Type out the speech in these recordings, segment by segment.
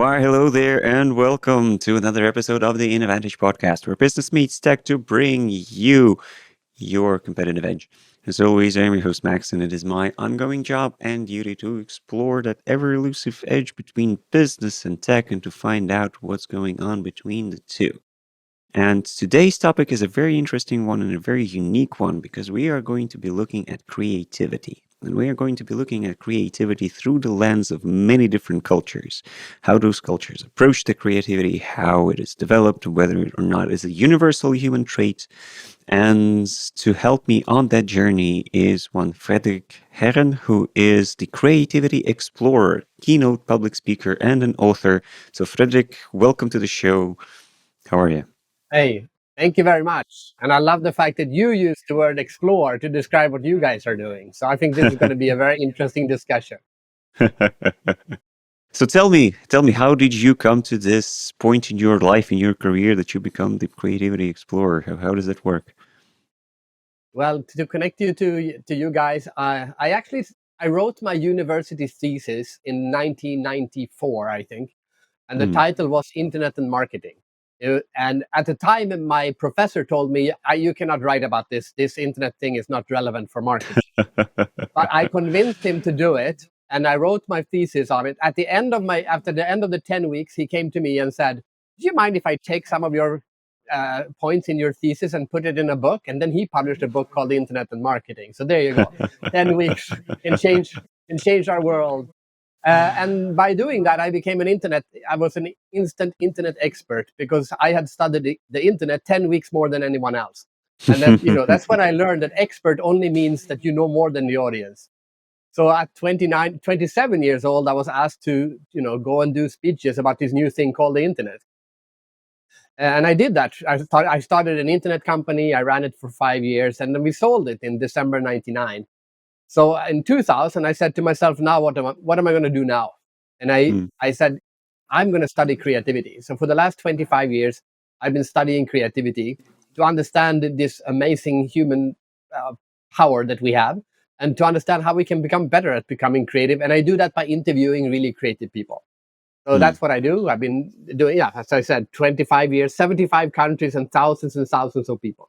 Why, hello there, and welcome to another episode of the Innovantage podcast, where business meets tech to bring you your competitive edge. As always, I'm your host, Max, and it is my ongoing job and duty to explore that ever-elusive edge between business and tech and to find out what's going on between the two. And today's topic is a very interesting one and a very unique one because we are going to be looking at creativity. And we are going to be looking at creativity through the lens of many different cultures, how those cultures approach the creativity, how it is developed, whether or not it's a universal human trait. And to help me on that journey is one Fredrik Haren, who is the creativity explorer, keynote public speaker, and an author. So Fredrik, welcome to the show. How are you? Hey, thank you very much. And I love the fact that you used the word explore to describe what you guys are doing. So I think this is going to be a very interesting discussion. So tell me, how did you come to this point in your life, in your career, that you become the creativity explorer? How does that work? Well, to connect you to you guys, I wrote my university thesis in 1994, I think, and the title was Internet and Marketing. And at the time, my professor told me, "You cannot write about this. This internet thing is not relevant for marketing." But I convinced him to do it, and I wrote my thesis on it. After the end of the 10 weeks, he came to me and said, "Do you mind if I take some of your points in your thesis and put it in a book?" And then he published a book called Internet and Marketing. So there you go. 10 weeks can change our world. And by doing that, I was an instant internet expert because I had studied the internet 10 weeks more than anyone else. And then, that's when I learned that expert only means that you know more than the audience. So at 27 years old, I was asked to, go and do speeches about this new thing called the internet. And I did that. I started an internet company. I ran it for 5 years, and then we sold it in December 99. So in 2000, I said to myself, now what am I going to do now? And I said, I'm going to study creativity. So for the last 25 years, I've been studying creativity to understand this amazing human power that we have and to understand how we can become better at becoming creative. And I do that by interviewing really creative people. So that's what I do. I've been doing, as I said, 25 years, 75 countries and thousands of people.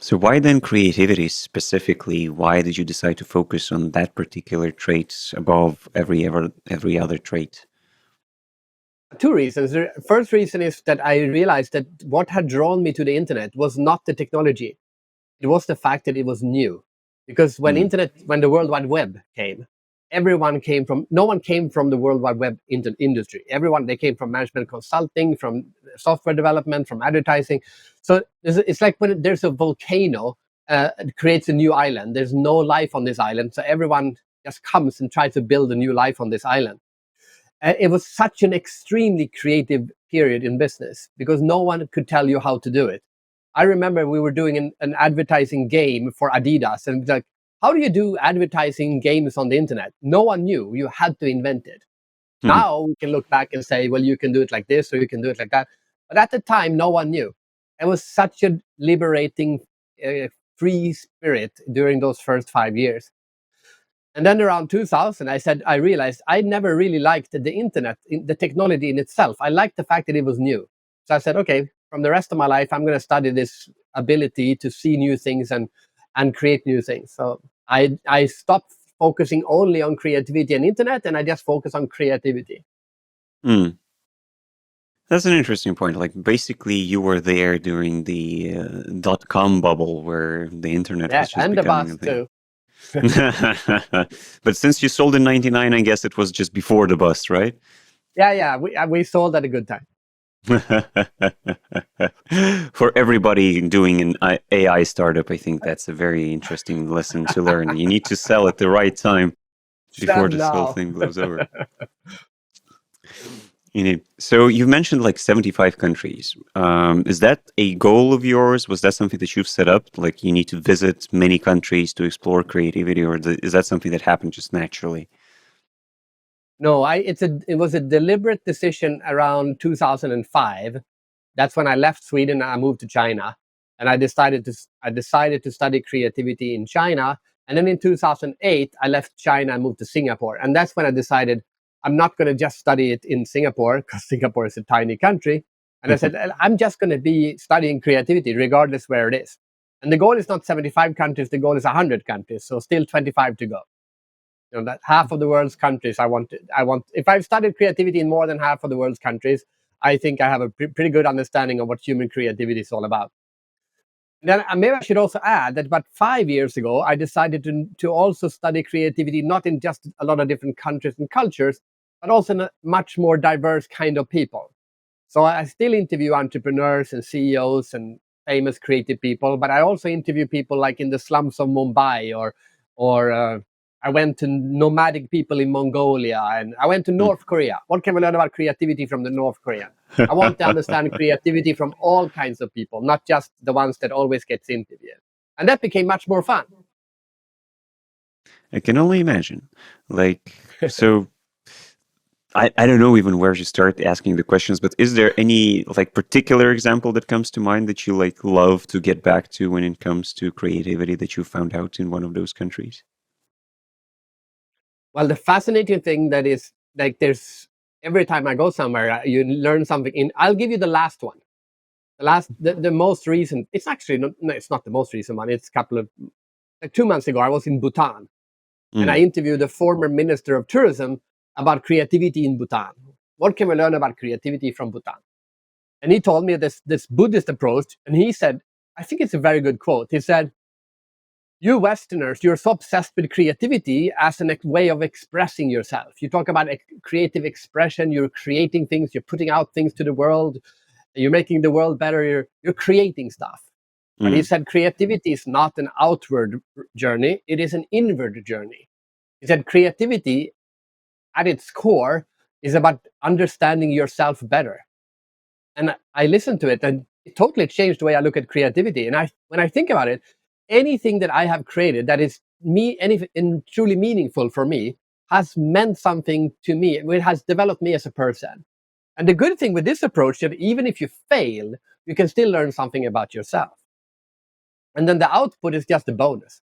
So why then creativity specifically? Why did you decide to focus on that particular trait above every other trait? Two reasons. The first reason is that I realized that what had drawn me to the internet was not the technology. It was the fact that it was new. Because when the World Wide Web came, no one came from the World Wide Web industry. They came from management consulting, from software development, from advertising. So it's like when there's a volcano, it creates a new island. There's no life on this island. So everyone just comes and tries to build a new life on this island. It was such an extremely creative period in business because no one could tell you how to do it. I remember we were doing an advertising game for Adidas, and it's like, how do you do advertising games on the internet? No one knew. You had to invent it. Now we can look back and say, well, you can do it like this or you can do it like that. But at the time, no one knew. It was such a liberating, free spirit during those first 5 years. And then around 2000, I realized I never really liked the internet, the technology in itself. I liked the fact that it was new. So I said, okay, from the rest of my life, I'm going to study this ability to see new things and create new things. So I stopped focusing only on creativity and internet, and I just focus on creativity. That's an interesting point. Like, basically, you were there during the .com bubble where the internet was just becoming a thing. But since you sold in 99, I guess it was just before the bust, right? Yeah. We sold at a good time. For everybody doing an AI startup, I think that's a very interesting lesson to learn. You need to sell at the right time before this whole thing blows over. So you mentioned like 75 countries. Is that a goal of yours? Was that something that you've set up? Like you need to visit many countries to explore creativity, or is that something that happened just naturally? No, it was a deliberate decision around 2005. That's when I left Sweden and I moved to China, and I decided to study creativity in China. And then in 2008, I left China and moved to Singapore, and that's when I decided I'm not going to just study it in Singapore, because Singapore is a tiny country. And I said, I'm just going to be studying creativity regardless where it is. And the goal is not 75 countries, the goal is 100 countries, so still 25 to go. That half of the world's countries I want. If I've studied creativity in more than half of the world's countries, I think I have a pretty good understanding of what human creativity is all about. Then maybe I should also add that about 5 years ago, I decided to also study creativity, not in just a lot of different countries and cultures, but also in a much more diverse kind of people. So I still interview entrepreneurs and CEOs and famous creative people, but I also interview people like in the slums of Mumbai, or I went to nomadic people in Mongolia, and I went to North Korea. What can we learn about creativity from the North Korean? I want to understand creativity from all kinds of people, not just the ones that always gets interviewed. And that became much more fun. I can only imagine. Like, so I don't know even where to start asking the questions, but is there any like particular example that comes to mind that you like love to get back to when it comes to creativity that you found out in one of those countries? Well, the fascinating thing that is like there's every time I go somewhere, you learn something. I'll give you the last one. The most recent. It's actually not. No, it's not the most recent one. It's a couple of like 2 months ago. I was in Bhutan, and I interviewed the former minister of tourism about creativity in Bhutan. What can we learn about creativity from Bhutan? And he told me this Buddhist approach, and he said, I think it's a very good quote. He said, "You Westerners, you're so obsessed with creativity as a way of expressing yourself. You talk about creative expression. You're creating things. You're putting out things to the world. You're making the world better. You're creating stuff." But he said creativity is not an outward journey. It is an inward journey. He said creativity at its core is about understanding yourself better. And I listened to it, and it totally changed the way I look at creativity. And when I think about it, anything that I have created that is anything truly meaningful for me has meant something to me. It has developed me as a person. And the good thing with this approach is that even if you fail, you can still learn something about yourself. And then the output is just a bonus.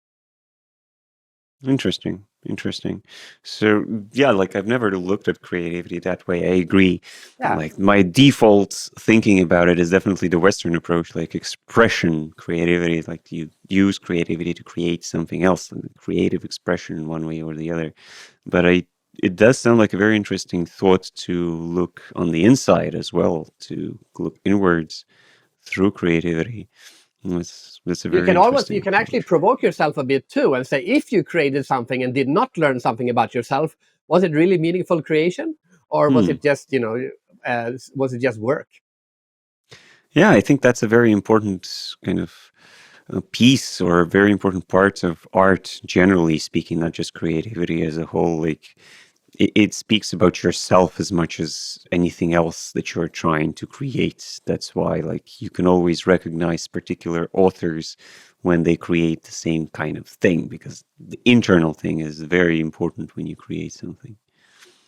Interesting. Interesting. So, yeah, like I've never looked at creativity that way. I agree. Yeah. Like my default thinking about it is definitely the Western approach, like expression, creativity, like you use creativity to create something else, and creative expression in one way or the other. But it does sound like a very interesting thought to look on the inside as well, to look inwards through creativity. That's a very You interesting can actually approach. provoke yourself a bit too and say, if you created something and did not learn something about yourself, was it really meaningful creation, or was Hmm. it just was it just work? Yeah, I think that's a very important kind of piece or a very important part of art, generally speaking, not just creativity as a whole. Like it speaks about yourself as much as anything else that you're trying to create. That's why, like, you can always recognize particular authors when they create the same kind of thing, because the internal thing is very important when you create something.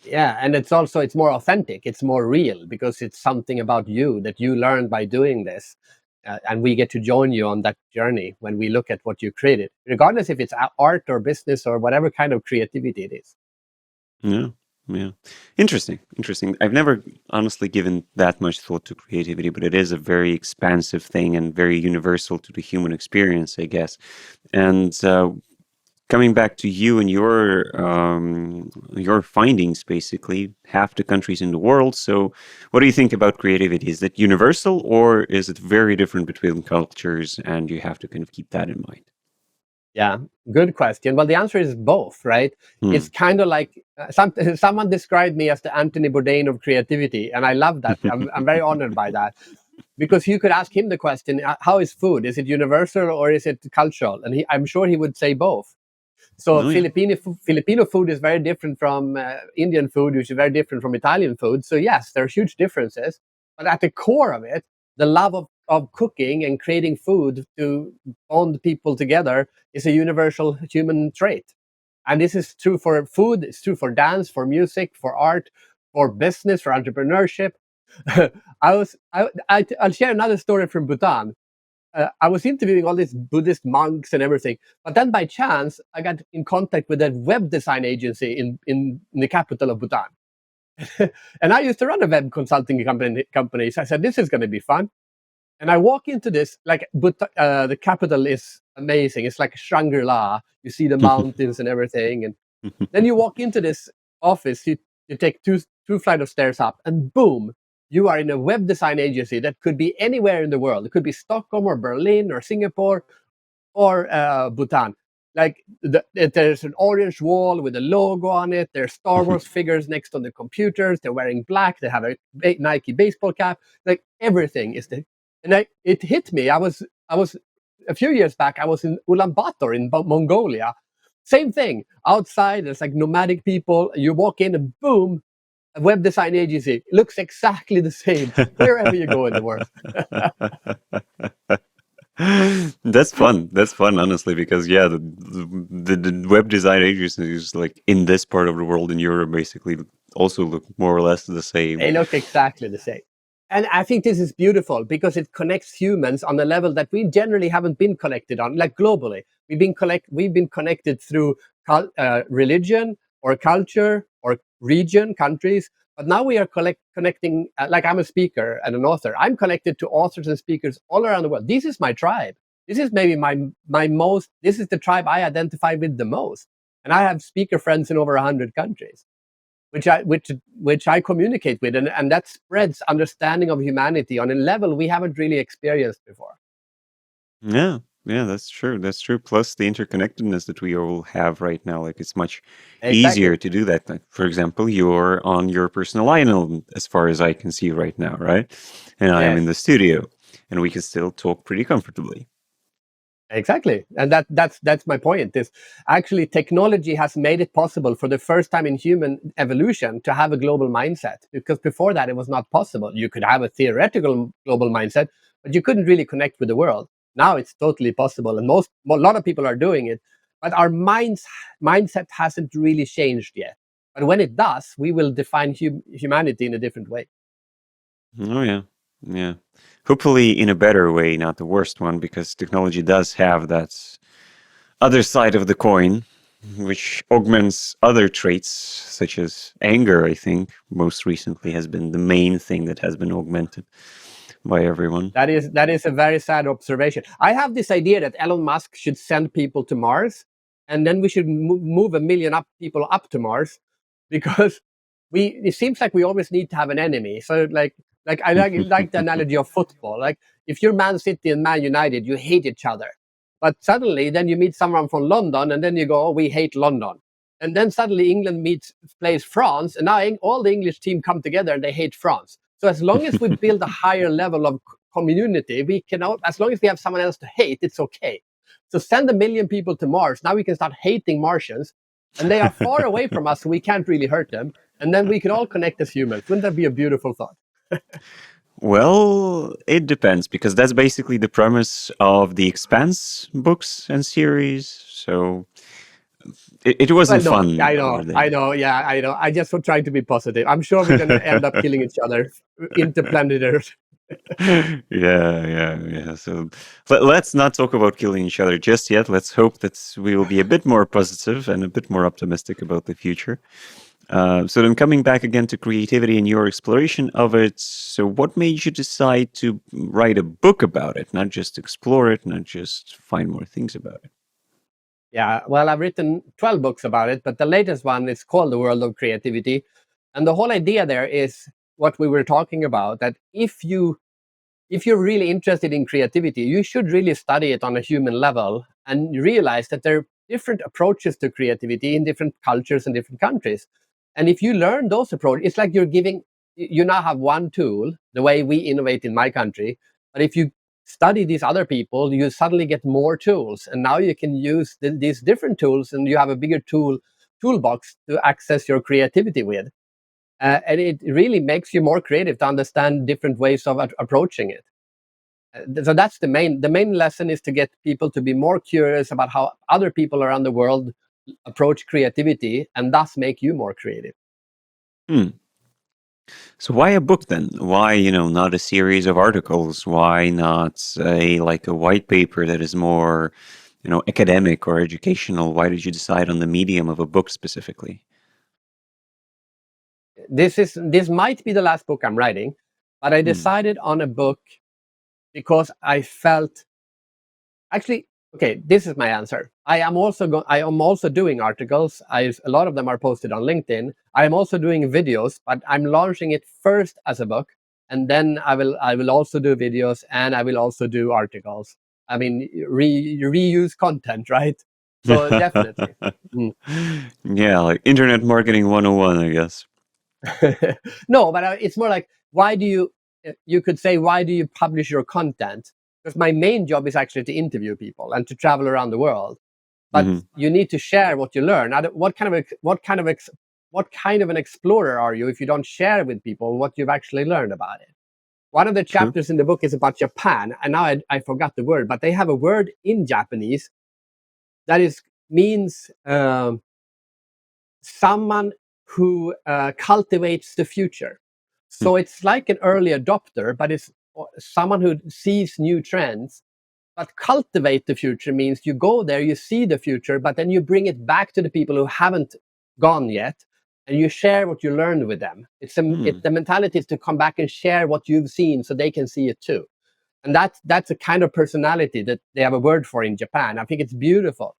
Yeah, and it's more authentic, it's more real, because it's something about you that you learned by doing this. And we get to join you on that journey when we look at what you created, regardless if it's art or business or whatever kind of creativity it is. Yeah, yeah. Interesting, interesting. I've never honestly given that much thought to creativity, but it is a very expansive thing and very universal to the human experience, I guess. And coming back to you and your findings, basically, half the countries in the world. So, what do you think about creativity? Is it universal, or is it very different between cultures, and you have to kind of keep that in mind? Yeah, good question. Well, the answer is both, right? It's Hmm. kind of like someone described me as the Anthony Bourdain of creativity, and I love that. I'm very honored by that, because you could ask him the question, how is food? Is it universal or is it cultural? And I'm sure he would say both. So Oh yeah. Filipino food is very different from Indian food, which is very different from Italian food. So yes, there are huge differences. But at the core of it, the love of cooking and creating food to bond people together is a universal human trait. And this is true for food, it's true for dance, for music, for art, for business, for entrepreneurship. I'll share another story from Bhutan. I was interviewing all these Buddhist monks and everything, but then by chance I got in contact with a web design agency in the capital of Bhutan. And I used to run a web consulting company. So I said, this is going to be fun. And I walk into this, but the capital is amazing. It's like Shangri-La. You see the mountains and everything. And then you walk into this office, you take two flights of stairs up, and boom, you are in a web design agency that could be anywhere in the world. It could be Stockholm or Berlin or Singapore or Bhutan. There's an orange wall with a logo on it. There's Star Wars figures next on the computers. They're wearing black. They have a Nike baseball cap. Like everything is the, and it hit me. I was a few years back. I was in Ulaanbaatar in Mongolia. Same thing. Outside, there's like nomadic people. You walk in and boom, a web design agency. It looks exactly the same wherever you go in the world. That's fun. That's fun, honestly, because yeah, the web design agencies like in this part of the world in Europe basically also look more or less the same. They look exactly the same. And I think this is beautiful because it connects humans on a level that we generally haven't been connected on, like globally. We've been connected through religion or culture or region, countries. But now we are connecting, like I'm a speaker and an author. I'm connected to authors and speakers all around the world. This is my tribe. This is maybe this is the tribe I identify with the most. And I have speaker friends in over 100 countries, which I communicate with. And that spreads understanding of humanity on a level we haven't really experienced before. Yeah. Yeah, that's true. That's true. Plus the interconnectedness that we all have right now, like it's much easier to do that. Like, for example, you're on your personal island, as far as I can see right now, right? And I am in the studio, and we can still talk pretty comfortably. Exactly, and that's my point. Is actually technology has made it possible for the first time in human evolution to have a global mindset. Because before that, it was not possible. You could have a theoretical global mindset, but you couldn't really connect with the world. Now it's totally possible, and a lot of people are doing it. But our mindset hasn't really changed yet. But when it does, we will define humanity in a different way. Oh yeah, yeah. Hopefully in a better way, not the worst one, because technology does have that other side of the coin, which augments other traits, such as anger, I think, most recently has been the main thing that has been augmented by everyone. That is a very sad observation. I have this idea that Elon Musk should send people to Mars, and then we should move 1 million people up to Mars, because it seems like we always need to have an enemy. So like I like the analogy of football. Like if you're Man City and Man United, you hate each other. But suddenly then you meet someone from London and then you go, oh, we hate London. And then suddenly England plays France, and now all the English team come together and they hate France. So as long as we build a higher level of community, we can, as long as we have someone else to hate, it's okay. So send 1 million people to Mars. Now we can start hating Martians, and they are far away from us, so we can't really hurt them. And then we can all connect as humans. Wouldn't that be a beautiful thought? Well, it depends, because that's basically the premise of the Expanse books and series. So it wasn't fun. I know. Yeah, I know. I just was trying to be positive. I'm sure we're going to end up killing each other, interplanetary. Yeah. So let's not talk about killing each other just yet. Let's hope that we will be a bit more positive and a bit more optimistic about the future. So then coming back again to creativity and your exploration of it, so what made you decide to write a book about it, not just explore it, not just find more things about it? Yeah, well, I've written 12 books about it, but the latest one is called The World of Creativity. And the whole idea there is what we were talking about, that if you're really interested in creativity, you should really study it on a human level and realize that there are different approaches to creativity in different cultures and different countries. And if you learn those approaches, it's like you now have one tool, the way we innovate in my country. But if you study these other people, you suddenly get more tools. And now you can use these different tools, and you have a bigger toolbox to access your creativity with. And it really makes you more creative to understand different ways of approaching it. So that's the main lesson, is to get people to be more curious about how other people around the world approach creativity, and thus make you more creative. So why a book then? Why, not a series of articles? Why not a white paper that is more, academic or educational? Why did you decide on the medium of a book specifically? this might be the last book I'm writing, but I decided on a book because I felt actually okay. This is my answer. I am also doing articles. A lot of them are posted on LinkedIn. I am also doing videos, but I'm launching it first as a book, and then I will also do videos, and I will also do articles. I mean, reuse content, right? So definitely. Mm. Yeah, like internet marketing 101, I guess. No, but it's more like, why do you could say, why do you publish your content? Because my main job is actually to interview people and to travel around the world. But Hmm. you need to share what you learn. What kind of an explorer are you if you don't share with people what you've actually learned about it? One of the True. chapters in the book is about Japan, and now I forgot the word, but they have a word in Japanese that means someone who cultivates the future. Hmm. So it's like an early adopter, but it's someone who sees new trends. But cultivate the future means you go there, you see the future, but then you bring it back to the people who haven't gone yet, and you share what you learned with them. Hmm. The mentality is to come back and share what you've seen so they can see it too. And that's a kind of personality that they have a word for in Japan. I think it's beautiful.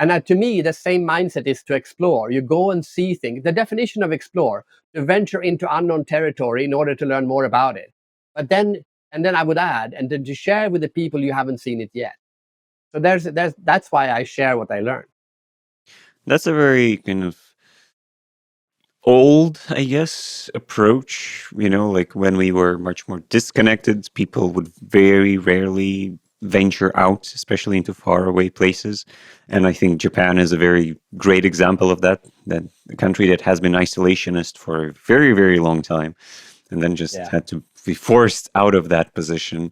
And to me, the same mindset is to explore. You go and see things. The definition of explore, to venture into unknown territory in order to learn more about it. But then I would add, and then to share with the people you haven't seen it yet. So that's why I share what I learned. That's a very kind of old, I guess, approach. Like when we were much more disconnected, people would very rarely venture out, especially into faraway places. And I think Japan is a very great example of that. That a country that has been isolationist for a very, very long time, and then just Yeah. had to be forced out of that position,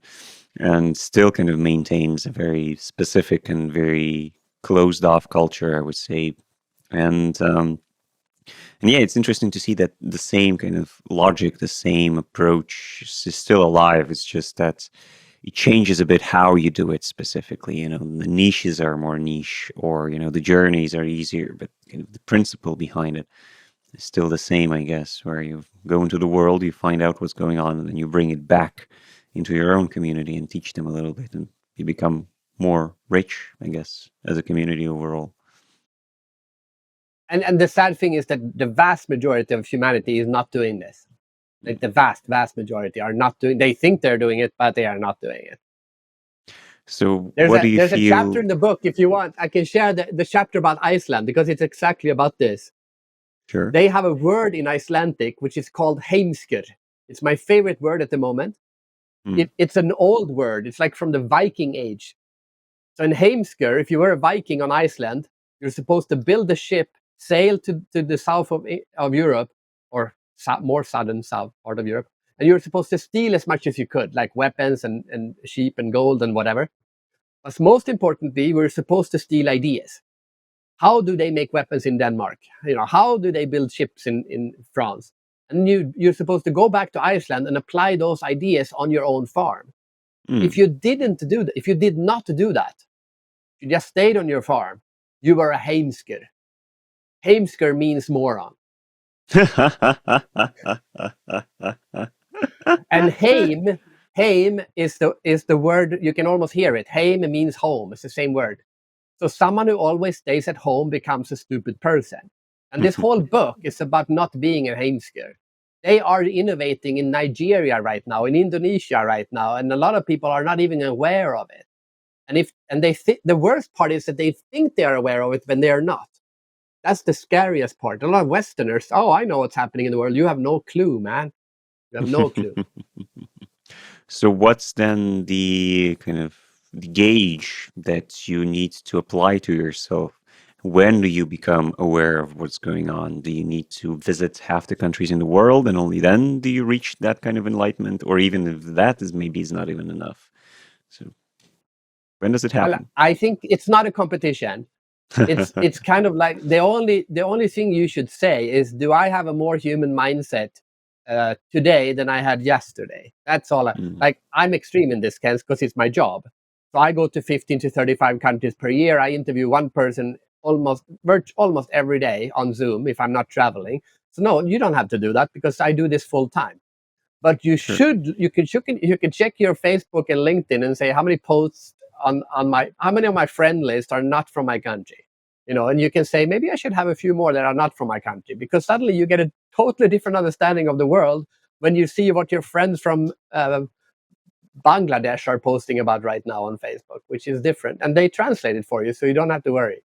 and still kind of maintains a very specific and very closed off culture, I would say. And and yeah, it's interesting to see that the same kind of logic, the same approach is still alive. It's just that it changes a bit how you do it specifically. The niches are more niche, or the journeys are easier, but kind of the principle behind it is still the same, I guess. Where you go into the world, you find out what's going on, and then you bring it back into your own community and teach them a little bit, and you become more rich, I guess, as a community overall. And the sad thing is that the vast majority of humanity is not doing this. Like the vast majority are not doing. They think they're doing it, but they are not doing it. So, what do you There's a chapter feel? in the book. If you want, I can share the chapter about Iceland because it's exactly about this. Sure. They have a word in Icelandic which is called Hiemskur. It's my favorite word at the moment. Mm, It's an old word. It's like from the Viking age. So in Hiemskur, if you were a Viking on Iceland, you're supposed to build a ship, sail to the south of Europe, or more southern south part of Europe, and you're supposed to steal as much as you could, like weapons and sheep and gold and whatever. But most importantly, we're supposed to steal ideas. How do they make weapons in Denmark? How do they build ships in France? And you're supposed to go back to Iceland and apply those ideas on your own farm. If mm. you didn't do that, if you did not do that, you just stayed on your farm, you were a Hiemskur. Hiemskur means moron. And Heim is the word, you can almost hear it. Heim means home. It's the same word. So someone who always stays at home becomes a stupid person. And this whole book is about not being a Hiemskur. They are innovating in Nigeria right now, in Indonesia right now, and a lot of people are not even aware of it. The worst part is that they think they are aware of it when they are not. That's the scariest part. A lot of Westerners, oh, I know what's happening in the world. You have no clue, man. You have no clue. So, what's then the kind of the gauge that you need to apply to yourself? When do you become aware of what's going on? Do you need to visit half the countries in the world, and only then do you reach that kind of enlightenment? Or even if that is maybe is not even enough. So, when does it Well, happen? I think it's not a competition. It's kind of like the only thing you should say is, do I have a more human mindset today than I had yesterday? That's all. Mm, Like, I'm extreme in this sense because it's my job. So I go to 15 to 35 countries per year. I interview one person almost every day on Zoom if I'm not traveling. So no, you don't have to do that because I do this full time. But you Sure. you can check your Facebook and LinkedIn and say how many posts how many of my friend list are not from my country, and you can say maybe I should have a few more that are not from my country, because suddenly you get a totally different understanding of the world when you see what your friends from Bangladesh are posting about right now on Facebook, which is different, and they translate it for you, so you don't have to worry.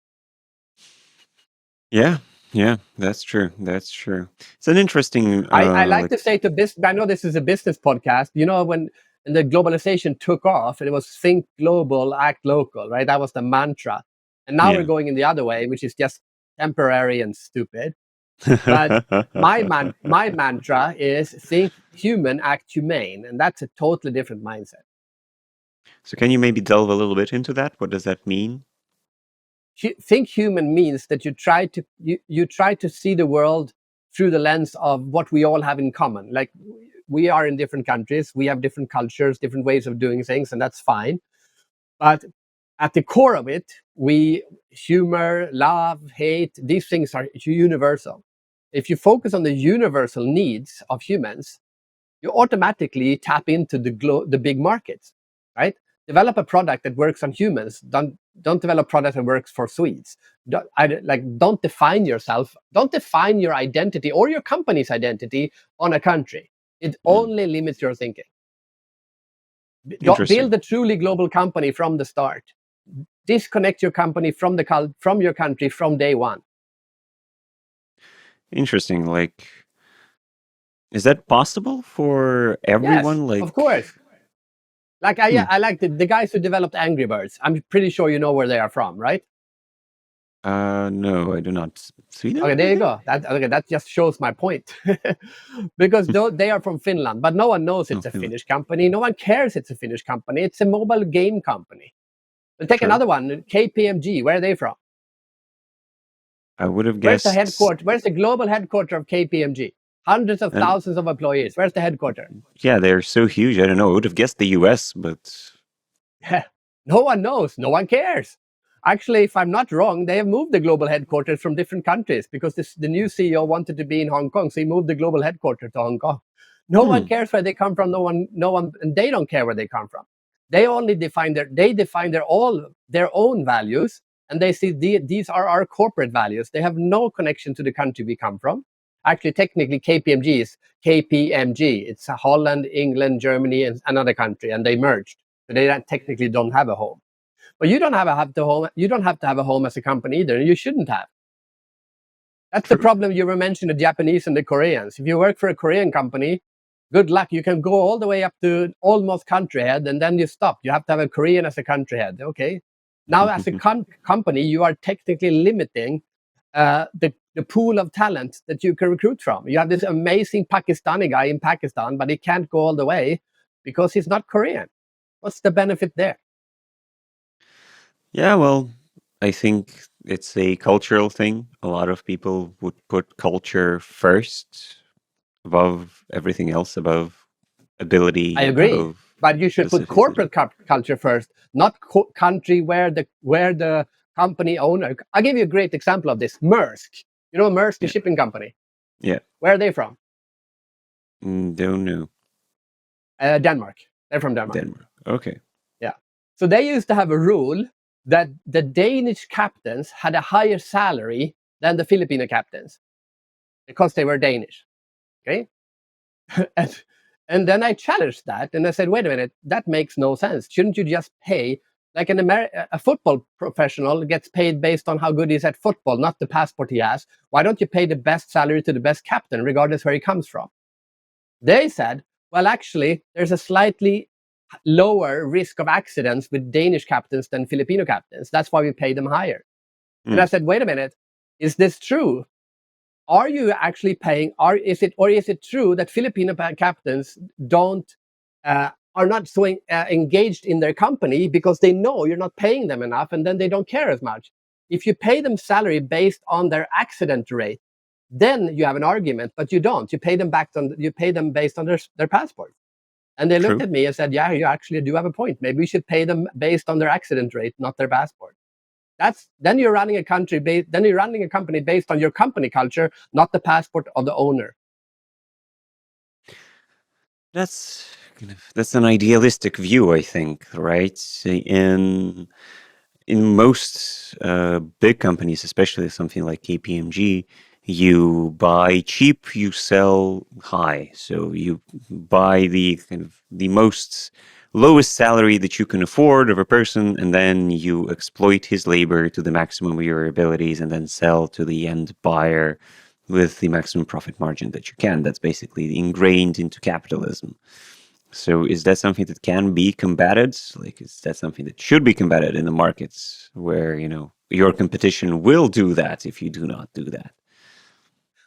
Yeah, yeah, that's true. That's true. It's an interesting, I like to say to business. I know this is a business podcast. When the globalization took off, it was think global, act local, right? That was the mantra. And now we're yeah. going in the other way, which is just temporary and stupid. But my mantra is think human, act humane, and that's a totally different mindset. So can you maybe delve a little bit into that? What does that mean? Think human means that you try to see the world through the lens of what we all have in common. Like, we are in different countries, we have different cultures, different ways of doing things, and that's fine. But at the core of it, we humor, love, hate, these things are universal. If you focus on the universal needs of humans, you automatically tap into the big markets, right? Develop a product that works on humans. Don't develop a product that works for Swedes. Don't define yourself. Don't define your identity or your company's identity on a country. It Mm, only limits your thinking. interesting. Build a truly global company from the start. Disconnect your company from your country from day one. Interesting. Like, is that possible for Yes, everyone? of Like, course. Like hmm. I like the guys who developed Angry Birds. I'm pretty sure you know where they are from, right? No, I do not. Sweden, Okay, I there you think. go. That just shows my point. Because though they are from Finland, but no one knows Oh, it's a Finland. Finnish company. No one cares it's a Finnish company. It's a mobile game company. We'll take Sure. another one, KPMG. Where are they from? I would have Where's the guessed. headquarters? Where's the global headquarter of KPMG? Hundreds of And thousands of employees. Where's the headquarter? yeah, they're so huge. I don't know. I would have guessed the US, but No one knows. No one cares. Actually, if I'm not wrong, they have moved the global headquarters from different countries because the new CEO wanted to be in Hong Kong, so he moved the global headquarters to Hong Kong. No one hmm, cares where they come from. No one, and they don't care where they come from. They only define their own values, and they see these are our corporate values. They have no connection to the country we come from. Actually, technically, KPMG is KPMG. It's Holland, England, Germany, and another country, and they merged. So they technically don't have a home. But you don't have to home. You don't have to have a home as a company either. You shouldn't have. That's the true. problem you were mentioning, the Japanese and the Koreans. If you work for a Korean company, good luck. You can go all the way up to almost country head, and then you stop. You have to have a Korean as a country head. Okay. Now, as a company, you are technically limiting the pool of talent that you can recruit from. You have this amazing Pakistani guy in Pakistan, but he can't go all the way because he's not Korean. What's the benefit there? Yeah, well, I think it's a cultural thing. A lot of people would put culture first above everything else, above I ability, agree, above but you should put specificity. corporate culture first, not country where the company owner. I'll give you a great example of this. Maersk, Maersk, the Yeah, shipping company. yeah. Where are they from? Don't know. Denmark. They're from Denmark. Denmark. Okay. Yeah. So they used to have a rule that the Danish captains had a higher salary than the Filipino captains because they were Danish. Okay. and, and then I challenged that and I said, wait a minute, that makes no sense. Shouldn't you just pay like a football professional gets paid based on how good he is at football, not the passport he has? Why don't you pay the best salary to the best captain, regardless where he comes from? They said, well, actually, there's a slightly lower risk of accidents with Danish captains than Filipino captains. That's why we pay them higher. And Hmm. I said, wait a minute, is this true? Are you actually paying? Is it true that Filipino captains are not so engaged in their company because they know you're not paying them enough, and then they don't care as much? If you pay them salary based on their accident rate, then you have an argument, but you don't. You pay them based on their passport. And they looked True. at me and said, "Yeah, you actually do have a point. Maybe we should pay them based on their accident rate, not their passport." then you're running a company based on your company culture, not the passport of the owner. That's an idealistic view, I think, right? In most big companies, especially something like KPMG, you buy cheap, you sell high. So you buy the most lowest salary that you can afford of a person, and then you exploit his labor to the maximum of your abilities, and then sell to the end buyer with the maximum profit margin that you can. That's basically ingrained into capitalism. So is that something that can be combated? Like, is that something that should be combated in the markets where, your competition will do that if you do not do that?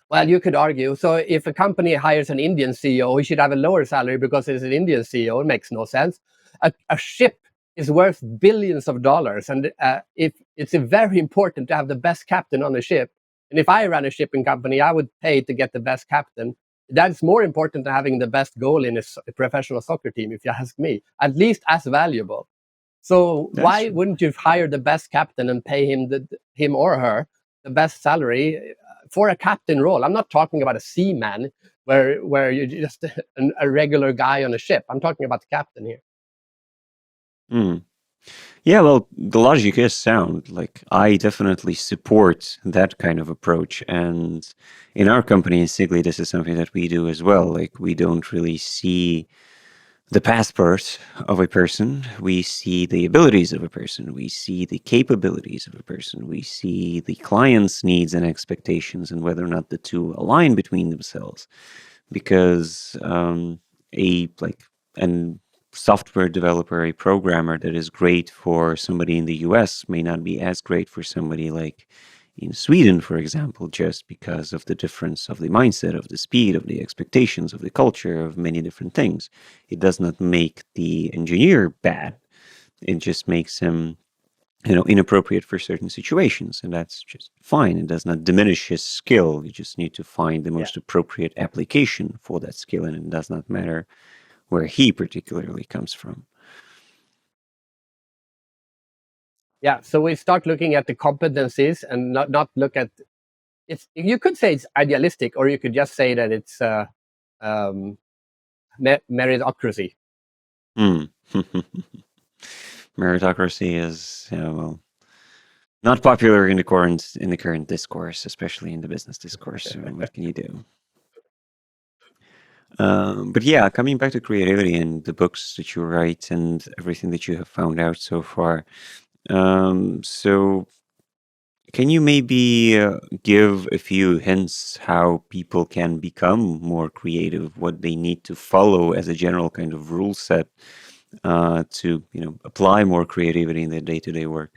Well, you could argue. So if a company hires an Indian CEO, he should have a lower salary because it's an Indian CEO. It makes no sense. A ship is worth billions of dollars. And if it's very important to have the best captain on the ship. And if I ran a shipping company, I would pay to get the best captain. That's more important than having the best goal in a professional soccer team, if you ask me, at least as valuable. So why wouldn't you hire the best captain and pay him or her the best salary for a captain role? I'm not talking about a seaman where you're just a regular guy on a ship. I'm talking about the captain here. Yeah, well, the logic is sound. Like, I definitely support that kind of approach. And in our company, in Sigli, this is something that we do as well. Like, we don't really see the passport of a person. We see the abilities of a person. We see the capabilities of a person. We see the client's needs and expectations and whether or not the two align between themselves. Because an software developer, a programmer that is great for somebody in the US may not be as great for somebody like in Sweden, for example, just because of the difference of the mindset, of the speed, of the expectations, of the culture, of many different things. It does not make the engineer bad. It just makes him, inappropriate for certain situations, and that's just fine. It does not diminish his skill. You just need to find the most appropriate application for that skill, and it does not matter where he particularly comes from. Yeah, so we start looking at the competencies and not look at it's. You could say it's idealistic, or you could just say that it's meritocracy. Meritocracy is, not popular in the current discourse, especially in the business discourse. So what can you do? But yeah, coming back to creativity and the books that you write and everything that you have found out so far. So can you maybe give a few hints how people can become more creative, what they need to follow as a general kind of rule set to, apply more creativity in their day-to-day work?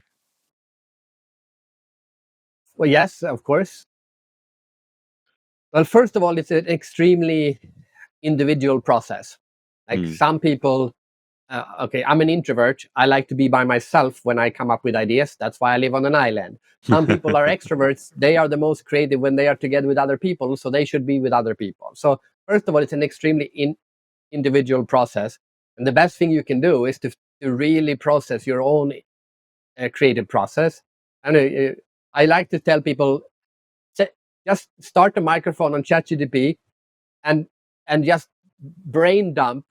Well, yes, of course. Well, first of all, it's an extremely individual process. Like some people, okay, I'm an introvert. I like to be by myself when I come up with ideas. That's why I live on an island. Some people are extroverts. They are the most creative when they are together with other people, so they should be with other people. So first of all, it's an extremely individual process. And the best thing you can do is to really process your own creative process. And I like to tell people, just start a microphone on ChatGPT and just brain dump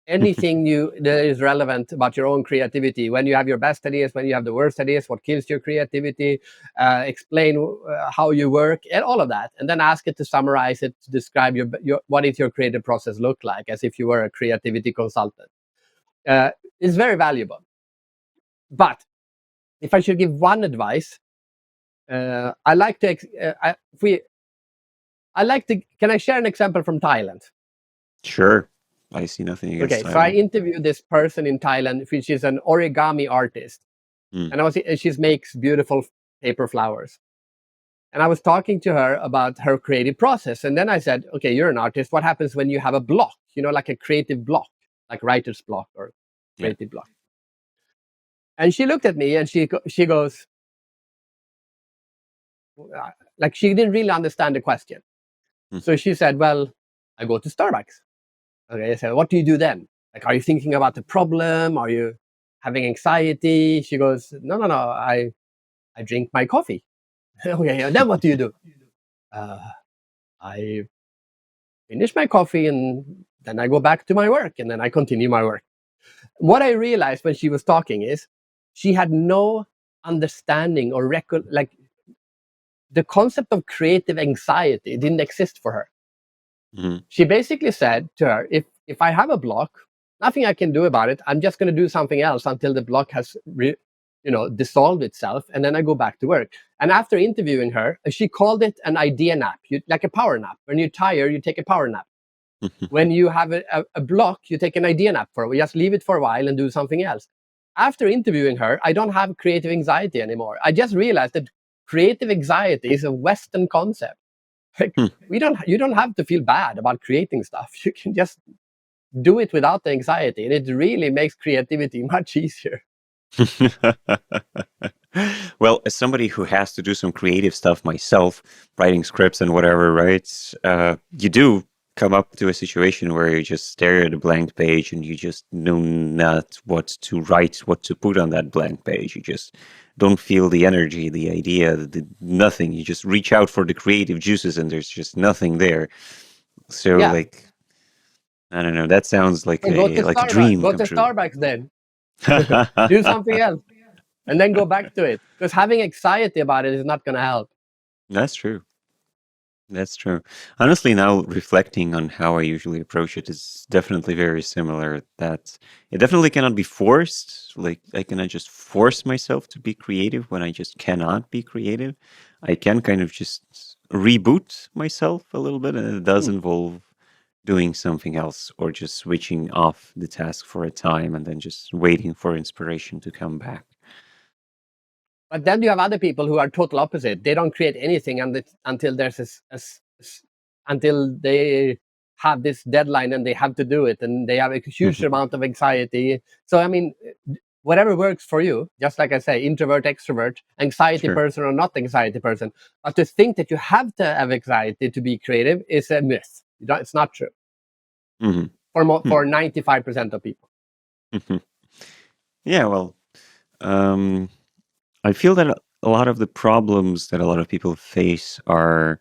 anything that is relevant about your own creativity. When you have your best ideas, when you have the worst ideas, what kills your creativity, explain how you work, and all of that, and then ask it to summarize it, to describe your what is your creative process look like, as if you were a creativity consultant. It's very valuable. But if I should give one advice, I like to. Can I share an example from Thailand? Sure. I see nothing against Okay, Thailand. so I interviewed this person in Thailand, which is an origami artist, and she makes beautiful paper flowers. And I was talking to her about her creative process, and then I said, "Okay, you're an artist. What happens when you have a block? Like a creative block, like writer's block or creative block?" And she looked at me and she goes, like she didn't really understand the question. So she said, "Well, I go to Starbucks." Okay, I said, "What do you do then? Like, are you thinking about the problem? Are you having anxiety?" She goes, "No. I I drink my coffee. Okay, and then what do you do? I finish my coffee and then I go back to my work and then I continue my work. What I realized when she was talking is she had no understanding or record, like the concept of creative anxiety didn't exist for her. Mhm. She basically said to her, if I have a block, nothing I can do about it. I'm just going to do something else until the block has dissolved itself, and then I go back to work. And after interviewing her, she called it an idea nap, like a power nap. When you're tired, you take a power nap. When you have a block, you take an idea nap for it. Just leave it for a while and do something else. After interviewing her, I don't have creative anxiety anymore. I just realized that creative anxiety is a Western concept. Like, Hmm. you don't have to feel bad about creating stuff. You can just do it without the anxiety, and it really makes creativity much easier. Well, as somebody who has to do some creative stuff myself, writing scripts and whatever, right? You do come up to a situation where you just stare at a blank page and you just know not what to write, what to put on that blank page. You just don't feel the energy, the idea, nothing. You just reach out for the creative juices and there's just nothing there. So, Yeah, like, I don't know. That sounds and go to like a Starbucks. dream Go come to true. Starbucks then. Do something else, and then go back to it. Because having anxiety about it is not going to help. That's true. That's true. Honestly, now reflecting on how I usually approach it is definitely very similar. That it definitely cannot be forced. Like, I cannot just force myself to be creative when I just cannot be creative. I can kind of just reboot myself a little bit, and it does Hmm. involve doing something else or just switching off the task for a time and then just waiting for inspiration to come back. But then you have other people who are total opposite. They don't create anything until there's until they have this deadline and they have to do it, and they have a huge amount of anxiety. So I mean, whatever works for you. Just like I say, introvert, extrovert, anxiety Sure. person or not anxiety person. But to think that you have to have anxiety to be creative is a myth. It's not true Hmm. for 95% of people. Yeah, well, I feel that a lot of the problems that a lot of people face are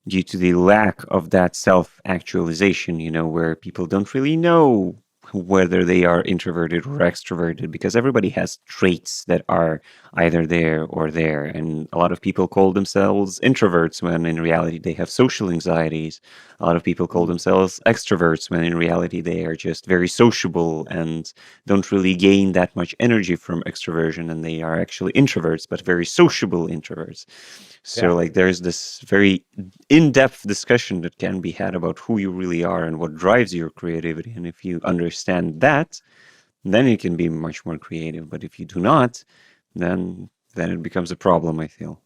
due to the lack of that self-actualization, where people don't really know whether they are introverted or extroverted because everybody has traits that are either there or there. And a lot of people call themselves introverts when in reality they have social anxieties. A lot of people call themselves extroverts when in reality they are just very sociable and don't really gain that much energy from extroversion, and they are actually introverts, but very sociable introverts. So, Yeah. like, there's this very in-depth discussion that can be had about who you really are and what drives your creativity. And if you understand that, then you can be much more creative. But if you do not, then it becomes a problem, I feel.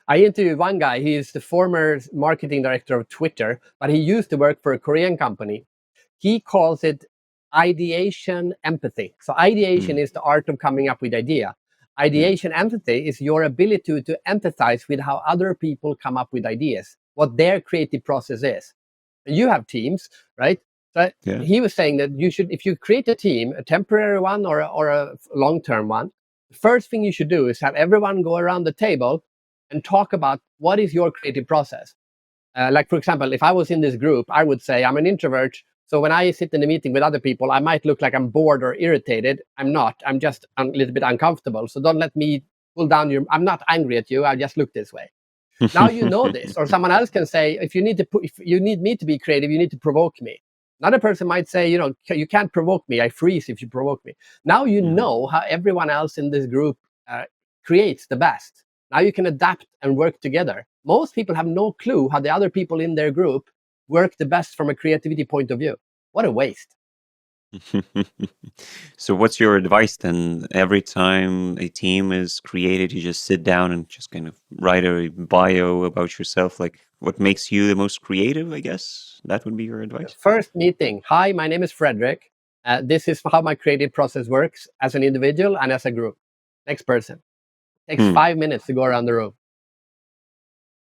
I interviewed one guy. He is the former marketing director of Twitter, but he used to work for a Korean company. He calls it ideation empathy. So ideation Mm. is the art of coming up with idea. Yeah. Ideation empathy is your ability to empathize with how other people come up with ideas, what their creative process is. And you have teams, right? So Yeah. he was saying that you should, if you create a team, a temporary one or a long-term one, the first thing you should do is have everyone go around the table and talk about what is your creative process. Like, for example, if I was in this group, I would say I'm an introvert. So when I sit in a meeting with other people, I might look like I'm bored or irritated. I'm not. I'm just a little bit uncomfortable. So don't let me pull down your. I'm not angry at you. I just look this way. Now you know this. Or someone else can say, if you need me to be creative, you need to provoke me. Another person might say, you can't provoke me. I freeze if you provoke me. Now you Mhm. know how everyone else in this group creates the best. Now you can adapt and work together. Most people have no clue how the other people in their group work the best from a creativity point of view. What a waste. So, what's your advice then? Every time a team is created, you just sit down and just kind of write a bio about yourself, like what makes you the most creative, I guess. That would be your advice. First meeting. Hi, my name is Fredrik. This is how my creative process works as an individual and as a group. Next person. Takes Hmm. 5 minutes to go around the room.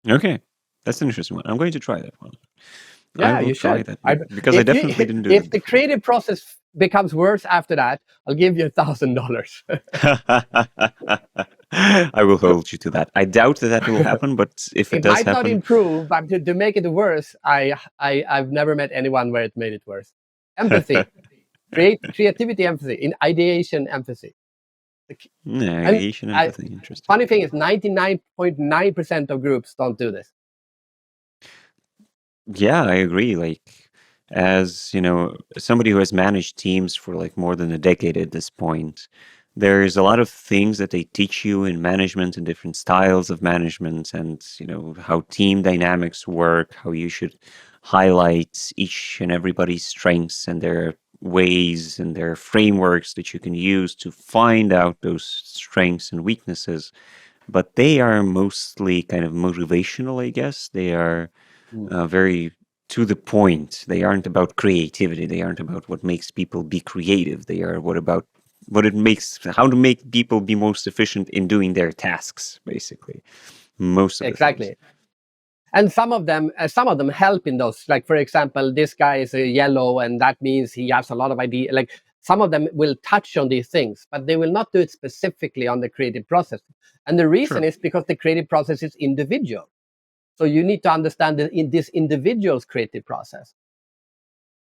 Okay. That's an interesting one. I'm going to try that one. I Yeah, will you try should. that because I If you definitely didn't do if that the before. creative process becomes worse after that, I'll give you $1,000. I will hold you to that. I doubt that will happen, but if it It does might not happen, improve, but to make it worse, I've never met anyone where it made it worse. Empathy, creativity, empathy, in ideation, empathy. And ideation, empathy, interesting. funny thing is, 99.9% of groups don't do this. Yeah, I agree. Like, as somebody who has managed teams for like more than a decade at this point, there's a lot of things that they teach you in management and different styles of management, and how team dynamics work, how you should highlight each and everybody's strengths and their ways and their frameworks that you can use to find out those strengths and weaknesses. But they are mostly kind of motivational, I guess. They are very to the point. They aren't about creativity. They aren't about what makes people be creative. They are how to make people be most efficient in doing their tasks, basically. Most of the things. Exactly. And some of them help in those. Like, for example, this guy is a yellow, and that means he has a lot of idea. Like, some of them will touch on these things, but they will not do it specifically on the creative process. And the reason Sure. is because the creative process is individual. So you need to understand in this individual's creative process.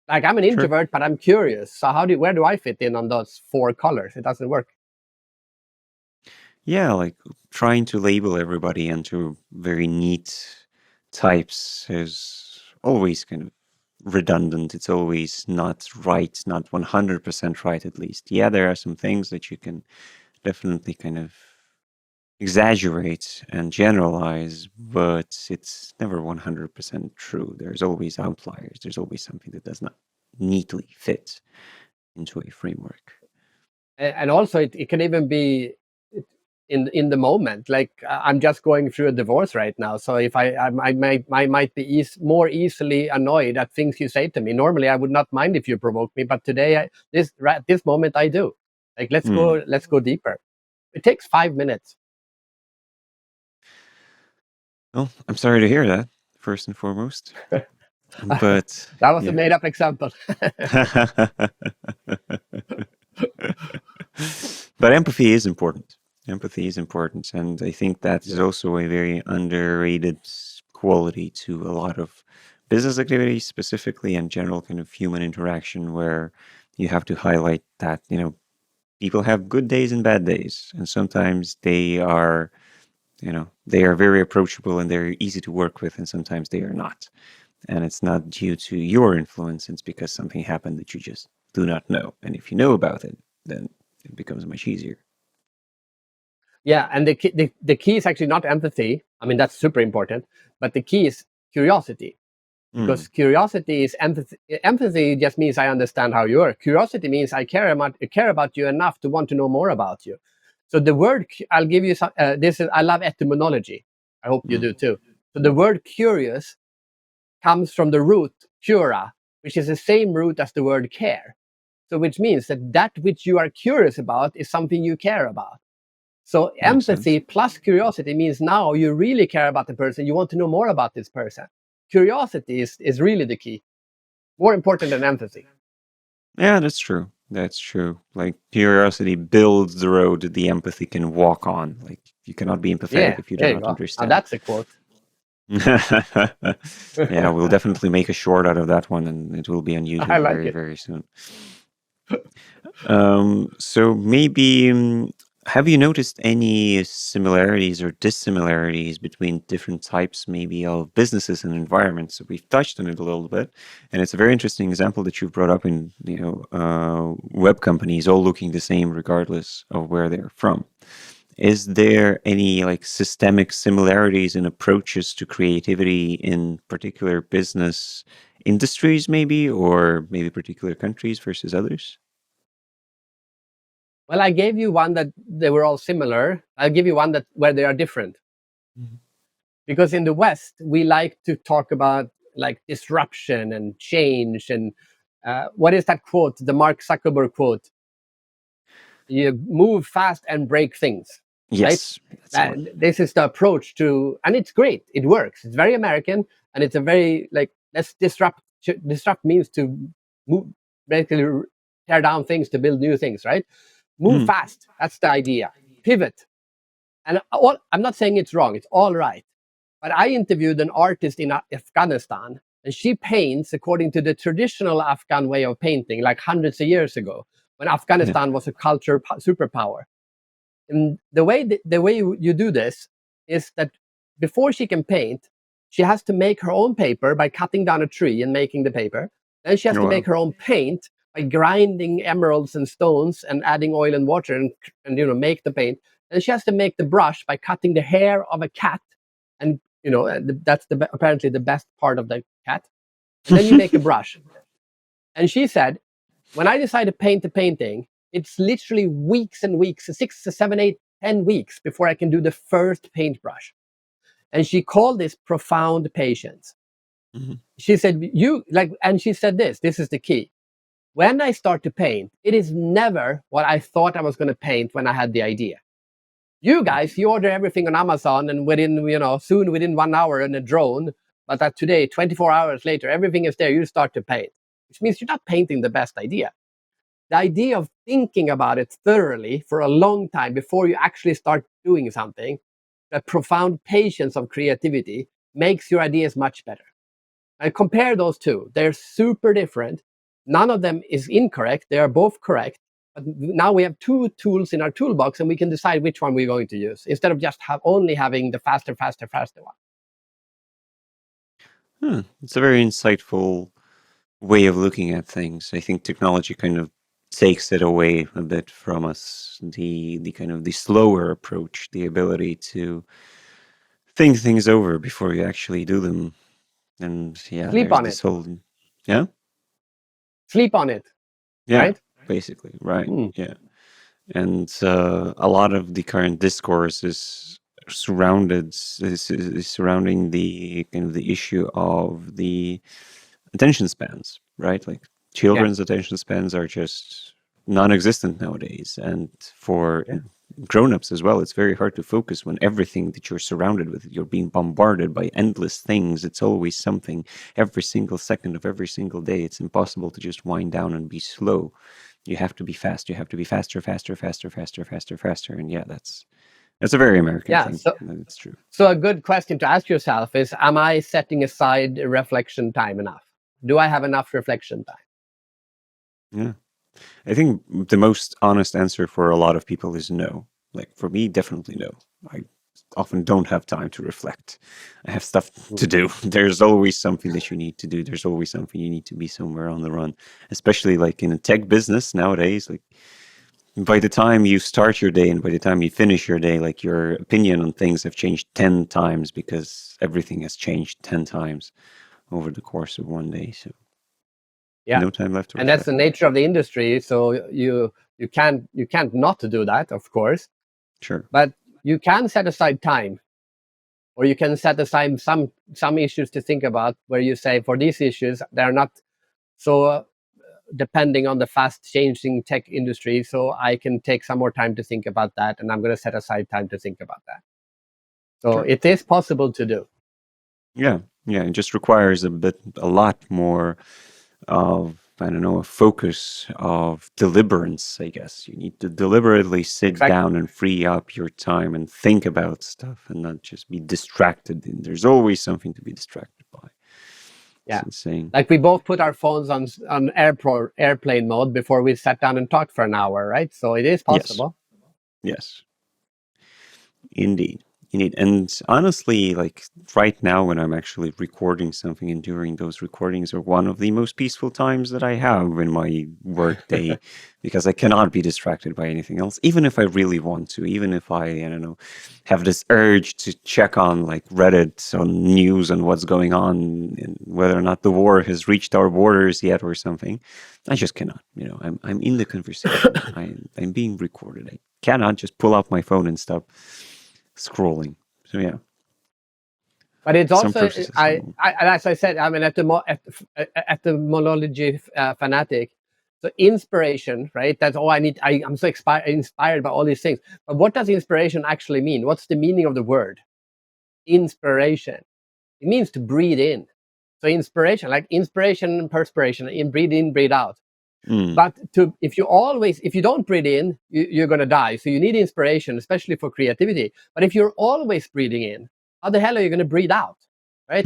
Like, I'm an Sure. introvert, but I'm curious. So where do I fit in on those 4 colors? It doesn't work. Yeah, like trying to label everybody into very neat types is always kind of redundant. It's always not right, not 100% right, at least. Yeah, there are some things that you can definitely kind of exaggerate and generalize, but it's never 100% true. There's always outliers. There's always something that does not neatly fit into a framework. And also, it can even be in the moment. Like, I'm just going through a divorce right now, so if I might be more easily annoyed at things you say to me. Normally I would not mind if you provoke me, but today at this moment I do. Like, let's go deeper. It takes 5 minutes. Well, I'm sorry to hear that, first and foremost. But That was a yeah. made up example. But empathy is important. Empathy is important. And I think that is also a very underrated quality to a lot of business activities, specifically, and general kind of human interaction, where you have to highlight that, people have good days and bad days. And sometimes they are very approachable and they're easy to work with, and sometimes they are not. And it's not due to your influence, it's because something happened that you just do not know. And if you know about it, then it becomes much easier. Yeah, and the key is actually not empathy. I mean, that's super important, but the key is curiosity. Because curiosity is empathy. Empathy just means I understand how you are. Curiosity means I care about you enough to want to know more about you. So the word, I'll give you some. I love etymology. I hope you do too. So the word curious comes from the root cura, which is the same root as the word care. So which means that which you are curious about is something you care about. So Makes empathy sense. plus curiosity means now you really care about the person. You want to know more about this person. Curiosity is really the key, more important than empathy. Yeah, that's true. That's true. Like curiosity builds the road that the empathy can walk on. Like you cannot be empathetic Yeah, if you do there you not go. Now understand. that's a quote. Yeah, we'll definitely make a short out of that one, and it will be on I YouTube like very, it. very soon. So maybe have you noticed any similarities or dissimilarities between different types, maybe of businesses and environments? So we've touched on it a little bit, and it's a very interesting example that you've brought up in web companies all looking the same regardless of where they're from. Is there any like systemic similarities in approaches to creativity in particular business industries, maybe, or maybe particular countries versus others? Well, I gave you one that they were all similar. I'll give you one that where they are different. Mhm. Because in the West, we like to talk about like disruption and change. And what is that quote? The Mark Zuckerberg quote: "You move fast and break things." Right? Yes, that's the one. This is the approach to, and it's great. It works. It's very American, and it's a very like let's disrupt. Disrupt means to move, basically tear down things to build new things. Right? Move Mm, fast. That's the idea. Pivot. And I'm not saying it's wrong, it's all right. But I interviewed an artist in Afghanistan, and she paints according to the traditional Afghan way of painting, like hundreds of years ago, when Yeah. Afghanistan was a culture superpower. And the way you do this is that before she can paint, she has to make her own paper by cutting down a tree and making the paper. Then she has Oh, to wow. make her own paint by grinding emeralds and stones and adding oil and water and make the paint. Then she has to make the brush by cutting the hair of a cat, and that's apparently the best part of the cat. And then you make a brush. And she said, when I decide to paint the painting, it's literally weeks and weeks, 6 to 7, 8, 10 weeks before I can do the first paintbrush. And she called this profound patience. Mhm. She said, and she said this is the key. When I start to paint, it is never what I thought I was going to paint when I had the idea. You guys, you order everything on Amazon, and within 1 hour in a drone, but that today, 24 hours later, everything is there, you start to paint, which means you're not painting the best idea. The idea of thinking about it thoroughly for a long time before you actually start doing something, that profound patience of creativity makes your ideas much better. And compare those two. They're super different. None of them is incorrect. They are both correct. But now we have two tools in our toolbox, and we can decide which one we're going to use instead of just only having the faster one. It's a very insightful way of looking at things. I think technology kind of takes it away a bit from us. The kind of the slower approach, the ability to think things over before you actually do them. And yeah, Sleep there's on this it. whole yeah, Sleep on it, yeah, right? basically, right, Mm. yeah. And a lot of the current discourse is surrounding the kind of the issue of the attention spans, right? Like Yeah. children's attention spans are just non-existent nowadays, and for grown-ups as well, it's very hard to focus when everything that you're surrounded with, you're being bombarded by endless things. It's always something every single second of every single day. It's impossible to just wind down and be slow. You have to be fast. You have to be faster, faster, faster, faster, faster, faster. And yeah, that's a very American Yeah. thing. So, That's true. so a good question to ask yourself is, am I setting aside reflection time enough? Do I have enough reflection time? Yeah. I think the most honest answer for a lot of people is no. Like for me, definitely no. I often don't have time to reflect. I have stuff to do. There's always something that you need to do. There's always something you need to be somewhere on the run, especially like in a tech business nowadays. Like by the time you start your day and by the time you finish your day, like your opinion on things have changed 10 times because everything has changed 10 times over the course of one day. So Yeah. no time left to And that's reflect. the nature of the industry. So you can't not do that, of course, Sure. but you can set aside time, or you can set aside some issues to think about, where you say, for these issues, they're not so depending on the fast changing tech industry, so I can take some more time to think about that, and I'm going to set aside time to think about that. So Sure. it is possible to do. Yeah, yeah, it just requires a lot more of, I don't know, a focus of deliberance, I guess. You need to deliberately sit Exactly. down and free up your time and think about stuff and not just be distracted. And there's always something to be distracted by. It's Yeah. insane. Like we both put our phones on airplane mode before we sat down and talked for an hour, right? So it is Yes, possible. yes. Indeed. Indeed. And honestly, like right now, when I'm actually recording something and during those recordings are one of the most peaceful times that I have in my work day because I cannot be distracted by anything else, even if I really want to, even if I don't know, have this urge to check on like Reddit on news and what's going on and whether or not the war has reached our borders yet or something. I just cannot. I'm in the conversation. I'm being recorded. I cannot just pull out my phone and stop scrolling. So yeah, But it's some also, processes are more. as I said, I mean, etymology fanatic. So inspiration, right? That's all I need. I'm so inspired by all these things. But what does inspiration actually mean? What's the meaning of the word inspiration? It means to breathe in. So inspiration, like inspiration and perspiration, in breathe in, breathe out. Mm. But if you don't breathe in, you're going to die. So you need inspiration, especially for creativity. But if you're always breathing in, how the hell are you going to breathe out, right?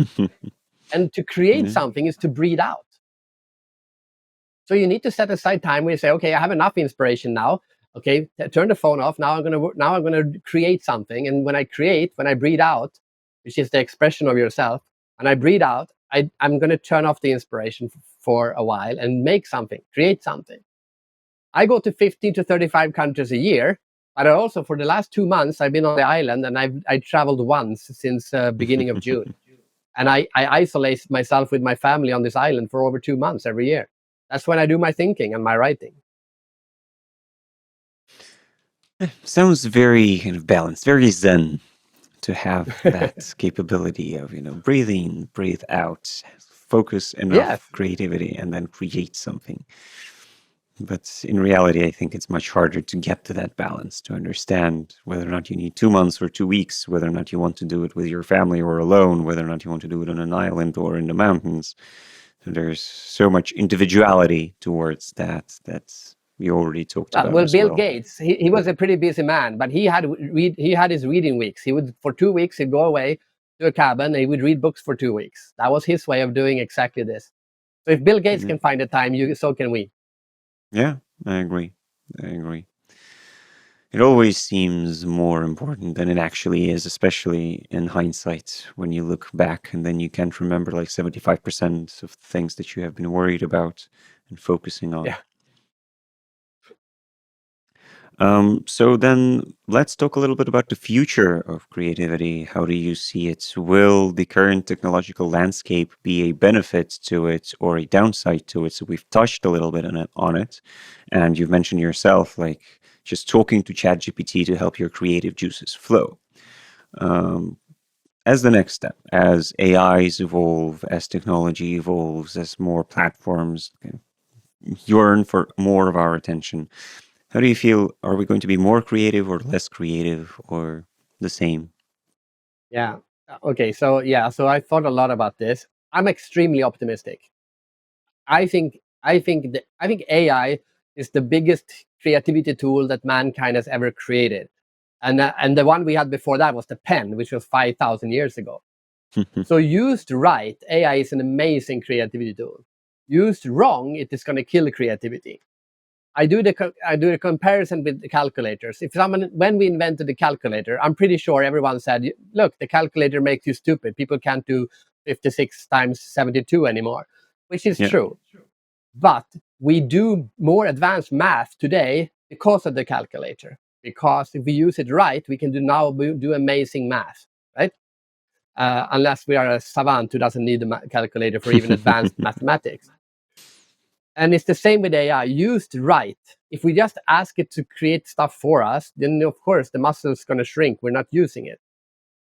And to create Yeah. something is to breathe out. So you need to set aside time where you say, okay, I have enough inspiration now. Okay, turn the phone off. Now I'm gonna create something. And when I breathe out, which is the expression of yourself, and I breathe out, I'm gonna turn off the inspiration for a while and make something, create something. I go to 15 to 35 countries a year, but I also, for the last 2 months, I've been on the island, and I traveled once since beginning of June. And I isolate myself with my family on this island for over 2 months every year. That's when I do my thinking and my writing. Sounds very kind of balanced, very zen to have that capability of, breathe in, breathe out, focus Yes. enough creativity, and then create something. But in reality, I think it's much harder to get to that balance, to understand whether or not you need 2 months or 2 weeks, whether or not you want to do it with your family or alone, whether or not you want to do it on an island or in the mountains. So there's so much individuality towards that we already talked about Well, as Bill well. Gates, he was a pretty busy man, but he had his reading weeks. He would, for 2 weeks, he'd go away to a cabin and he would read books for 2 weeks. That was his way of doing exactly this. So if Bill Gates Yeah. can find the time, so can we. Yeah, I agree. I agree. It always seems more important than it actually is, especially in hindsight when you look back and then you can't remember like 75% of things that you have been worried about and focusing on. Yeah. So then let's talk a little bit about the future of creativity. How do you see it? Will the current technological landscape be a benefit to it or a downside to it? So we've touched a little bit on it, and you've mentioned yourself, like just talking to ChatGPT to help your creative juices flow. Um, as the next step, as AIs evolve, as technology evolves, as more platforms yearn for more of our attention, how do you feel? Are we going to be more creative or less creative or the same? Yeah. Okay. So I thought a lot about this. I'm extremely optimistic. I think AI is the biggest creativity tool that mankind has ever created, and the one we had before that was the pen, which was 5,000 years ago. So used right, AI is an amazing creativity tool. Used wrong, it is going to kill creativity. I do the comparison with the calculators. When we invented the calculator, I'm pretty sure everyone said, "Look, the calculator makes you stupid. People can't do 56 times 72 anymore," which is Yeah, true. But we do more advanced math today because of the calculator. Because if we use it right, we can do amazing math, right? Unless we are a savant who doesn't need a calculator for even advanced mathematics. And it's the same with AI. Used right, if we just ask it to create stuff for us, then of course the muscle is going to shrink. We're not using it.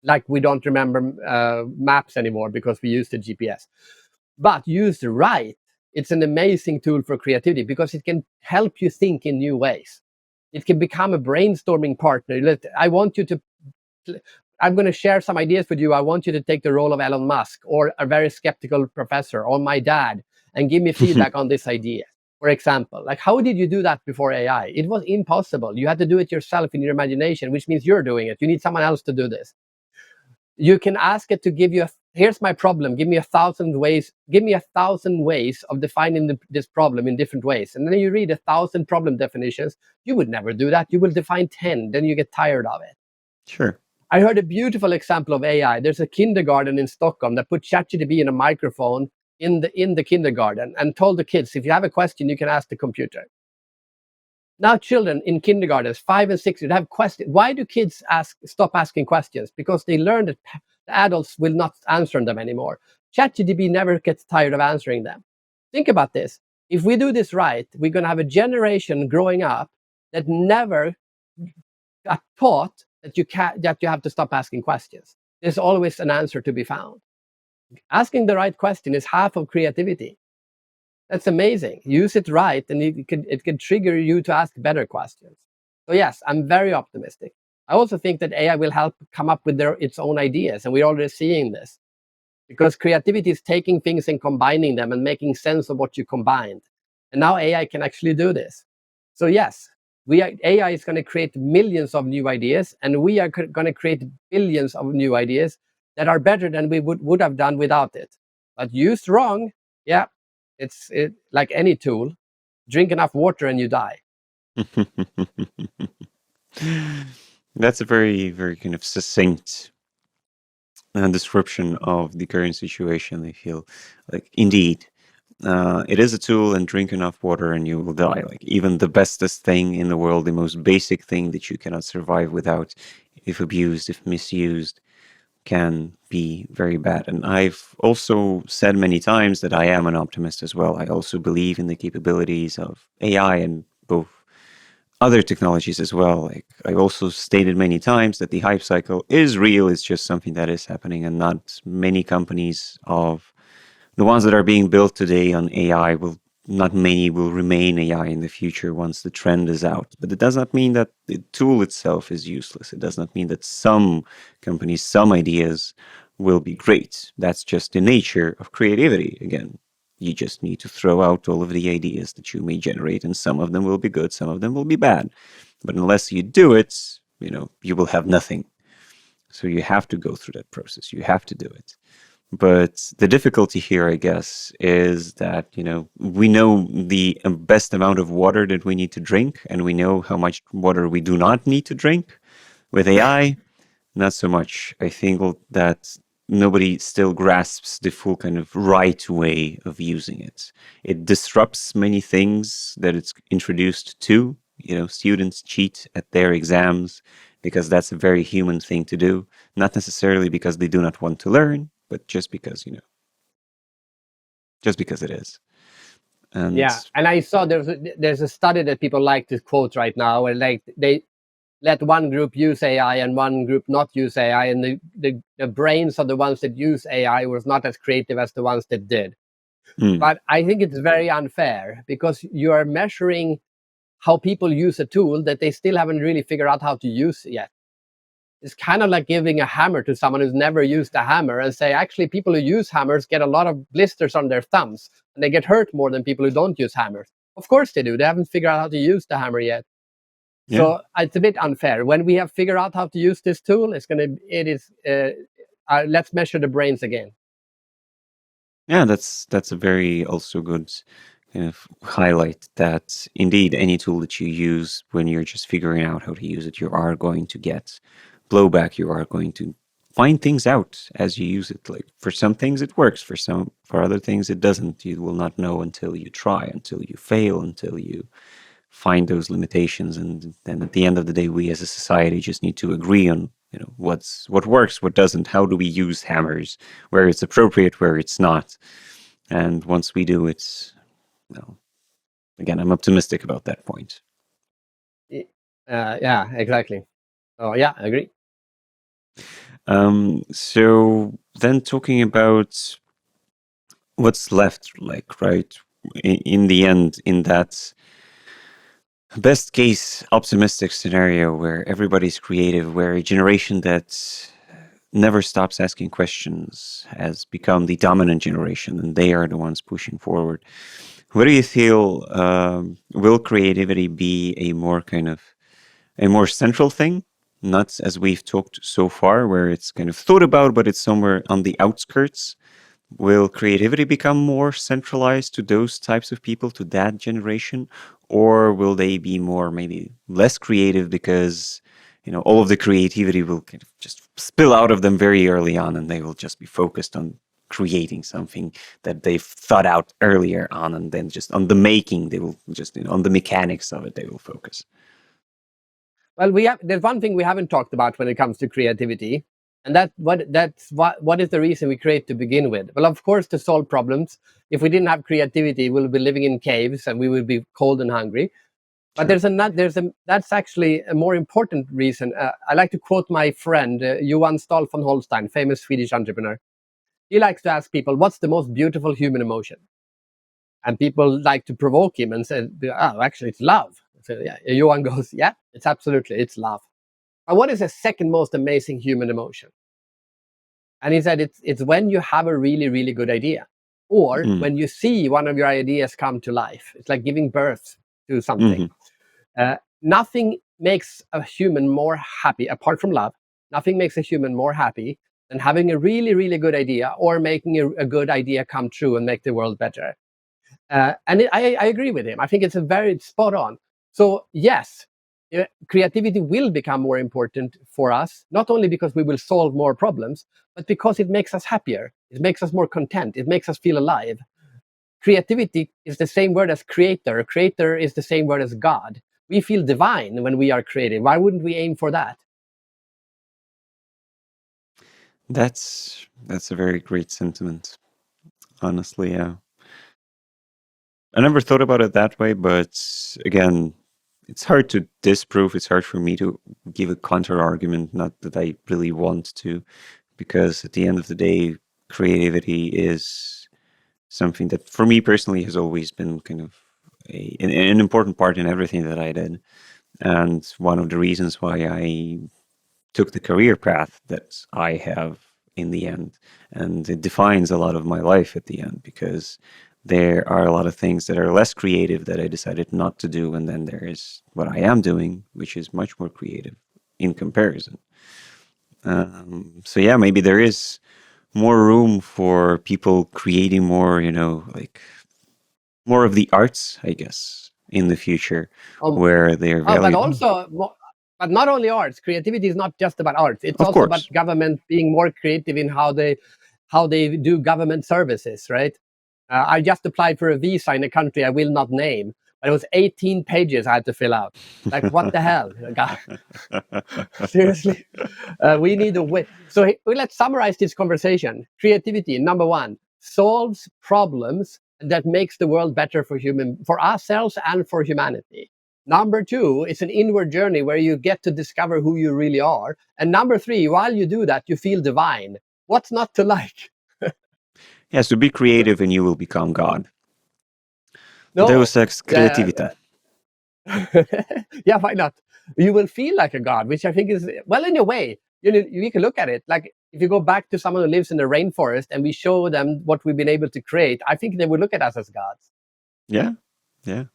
Like we don't remember maps anymore because we use the GPS. But used right, it's an amazing tool for creativity because it can help you think in new ways. It can become a brainstorming partner. I'm going to share some ideas with you. I want you to take the role of Elon Musk or a very skeptical professor or my dad and give me feedback on this idea. For example, like how did you do that before AI? It was impossible. You had to do it yourself in your imagination, which means you're doing it. You need someone else to do this. You can ask it to give you here's my problem. Give me 1,000 ways. Give me 1,000 ways of defining this problem in different ways. And then you read 1,000 problem definitions. You would never do that. You will define 10. Then you get tired of it. sure. I heard a beautiful example of AI. There's a kindergarten in Stockholm that put ChatGPT in a microphone in the kindergarten and told the kids, if you have a question, you can ask the computer. Now children in kindergartens, 5 and 6, would have questions. Why do kids stop asking questions? Because they learn that the adults will not answer them anymore. ChatGPT never gets tired of answering them. Think about this. If we do this right, we're going to have a generation growing up that never got taught that you have to stop asking questions. There's always an answer to be found. Asking the right question is half of creativity. That's amazing. Use it right, and it can trigger you to ask better questions. So yes, I'm very optimistic. I also think that AI will help come up with its own ideas, and we're already seeing this. Because creativity is taking things and combining them and making sense of what you combined. And now AI can actually do this. So yes, AI is going to create millions of new ideas, and we are going to create billions of new ideas that are better than we would have done without it. But used wrong, yeah, it's like any tool. Drink enough water and you die. That's a very, very kind of succinct description of the current situation. I feel like indeed it is a tool, and drink enough water and you will die. Like even the bestest thing in the world, the most basic thing that you cannot survive without, if abused, if misused, can be very bad. And I've also said many times that I am an optimist as well. I also believe in the capabilities of AI and both other technologies as well. Like I also stated many times that the hype cycle is real. It's just something that is happening, and not many companies of the ones that are being built today on AI will not many will remain AI in the future once the trend is out. But it does not mean that the tool itself is useless. It does not mean that some companies, some ideas will be great. That's just the nature of creativity. Again, you just need to throw out all of the ideas that you may generate, and some of them will be good, some of them will be bad. But unless you do it, you will have nothing. So you have to go through that process. You have to do it. But the difficulty here, I guess, is that, we know the best amount of water that we need to drink, and we know how much water we do not need to drink. With AI, not so much. I think that nobody still grasps the full kind of right way of using it. It disrupts many things that it's introduced to. Students cheat at their exams because that's a very human thing to do, not necessarily because they do not want to learn, but just because, just because it is. And Yeah, and I saw there's a study that people like to quote right now, where like they let one group use AI and one group not use AI, and the brains of the ones that use AI was not as creative as the ones that did. But I think it's very unfair, because you are measuring how people use a tool that they still haven't really figured out how to use yet. It's kind of like giving a hammer to someone who's never used a hammer and say, actually, people who use hammers get a lot of blisters on their thumbs, and they get hurt more than people who don't use hammers. Of course they do. They haven't figured out how to use the hammer yet. yeah, So it's a bit unfair. When we have figured out how to use this tool, let's measure the brains again. yeah, that's a very also good kind of highlight that indeed any tool that you use, when you're just figuring out how to use it, you are going to get blowback. You are going to find things out as you use it. Like for some things it works, for other things it doesn't. You will not know until you try, until you fail, until you find those limitations. And then at the end of the day, we as a society just need to agree on what works, what doesn't, how do we use hammers, where it's appropriate, where it's not. And once we do it, well, again, I'm optimistic about that point. Yeah, exactly. Oh yeah, I agree. So then talking about what's left, like, right, in the end, in that best case optimistic scenario where everybody's creative, where a generation that never stops asking questions has become the dominant generation, and they are the ones pushing forward. What do you feel? Will creativity be a more central thing, not as we've talked so far, where it's kind of thought about, but it's somewhere on the outskirts? Will creativity become more centralized to those types of people, to that generation? Or will they be more, maybe less creative, because, all of the creativity will kind of just spill out of them very early on, and they will just be focused on creating something that they've thought out earlier on, and then just on the making, they will just, on the mechanics of it, they will focus. Well, there's one thing we haven't talked about when it comes to creativity, and what is the reason we create to begin with? Well, of course, to solve problems. If we didn't have creativity, we'll be living in caves and we would be cold and hungry. But that's actually a more important reason. I like to quote my friend Johan Stahl von Holstein, famous Swedish entrepreneur. He likes to ask people, "What's the most beautiful human emotion?" And people like to provoke him and say, "Oh, actually, it's love." So yeah, Johan goes, "Yeah, it's love." And what is the second most amazing human emotion? And he said, it's when you have a really, really good idea. or Mm, when you see one of your ideas come to life. It's like giving birth to something. mhm. Nothing makes a human more happy, apart from love, nothing makes a human more happy than having a really, really good idea or making a good idea come true and make the world better. I agree with him. I think it's a very spot on. So yes, creativity will become more important for us, not only because we will solve more problems, but because it makes us happier. It makes us more content. It makes us feel alive. Creativity is the same word as creator. Creator is the same word as God. We feel divine when we are creative. Why wouldn't we aim for that? That's a very great sentiment. Honestly, yeah. I never thought about it that way, but again, it's hard to disprove. It's hard for me to give a counter argument. Not that I really want to, because at the end of the day, creativity is something that, for me personally, has always been kind of an important part in everything that I did. And one of the reasons why I took the career path that I have in the end. And it defines a lot of my life at the end, because there are a lot of things that are less creative that I decided not to do. And then there is what I am doing, which is much more creative in comparison. So yeah, maybe there is more room for people creating more, like more of the arts, I guess, in the future, Um, where they're but valued. also, but not only arts. Creativity is not just about arts. It's Of also about course. government being more creative in how they do government services. Right. I just applied for a visa in a country I will not name, but it was 18 pages I had to fill out. Like what the hell, God? Seriously, we need a way. So let's summarize this conversation. Creativity, number one, solves problems that makes the world better for ourselves and for humanity. Number two, it's an inward journey where you get to discover who you really are. And number three, while you do that, you feel divine. What's not to like? Yes, to be creative and you will become God. No. Deus ex Uh, creativita. yeah, why not? You will feel like a god, which I think is, well, in a way, you can look at it like if you go back to someone who lives in the rainforest and we show them what we've been able to create, I think they would look at us as gods. Yeah, yeah.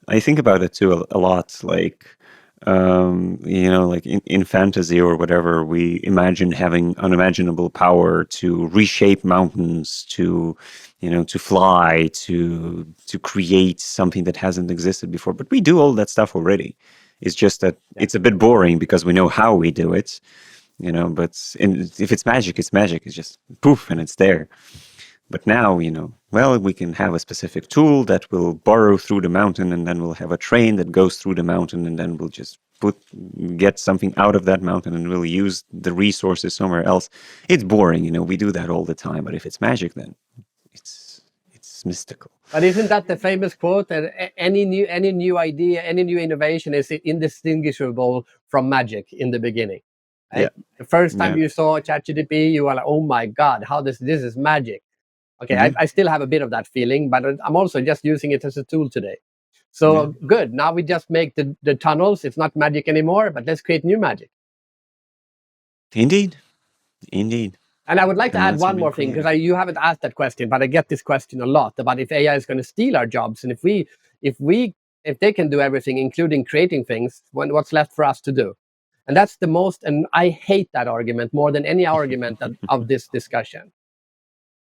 I think about it too a lot. Like, like in fantasy or whatever, we imagine having unimaginable power to reshape mountains, to fly, to create something that hasn't existed before. But we do all that stuff already. It's just that Yeah. it's a bit boring because we know how we do it. But if it's magic, it's magic. It's just poof and it's there. But now, well, we can have a specific tool that will burrow through the mountain, and then we'll have a train that goes through the mountain, and then we'll just get something out of that mountain, and we'll use the resources somewhere else. It's boring, we do that all the time. But if it's magic, then it's mystical. But isn't that the famous quote that any new idea, any new innovation is indistinguishable from magic in the beginning? Yeah, Right? The first time yeah. you saw ChatGPT, you were like, "Oh my God, how this is magic." Okay, Hmm. I still have a bit of that feeling, but I'm also just using it as a tool today. Yeah. So good. Now we just make the tunnels. It's not magic anymore, but let's create new magic. Indeed, indeed. And I would like to And add that's one something more thing creative. because you haven't asked that question, but I get this question a lot about if AI is going to steal our jobs, and if they can do everything, including creating things, what's left for us to do? And that's the most, and I hate that argument more than any argument of this discussion.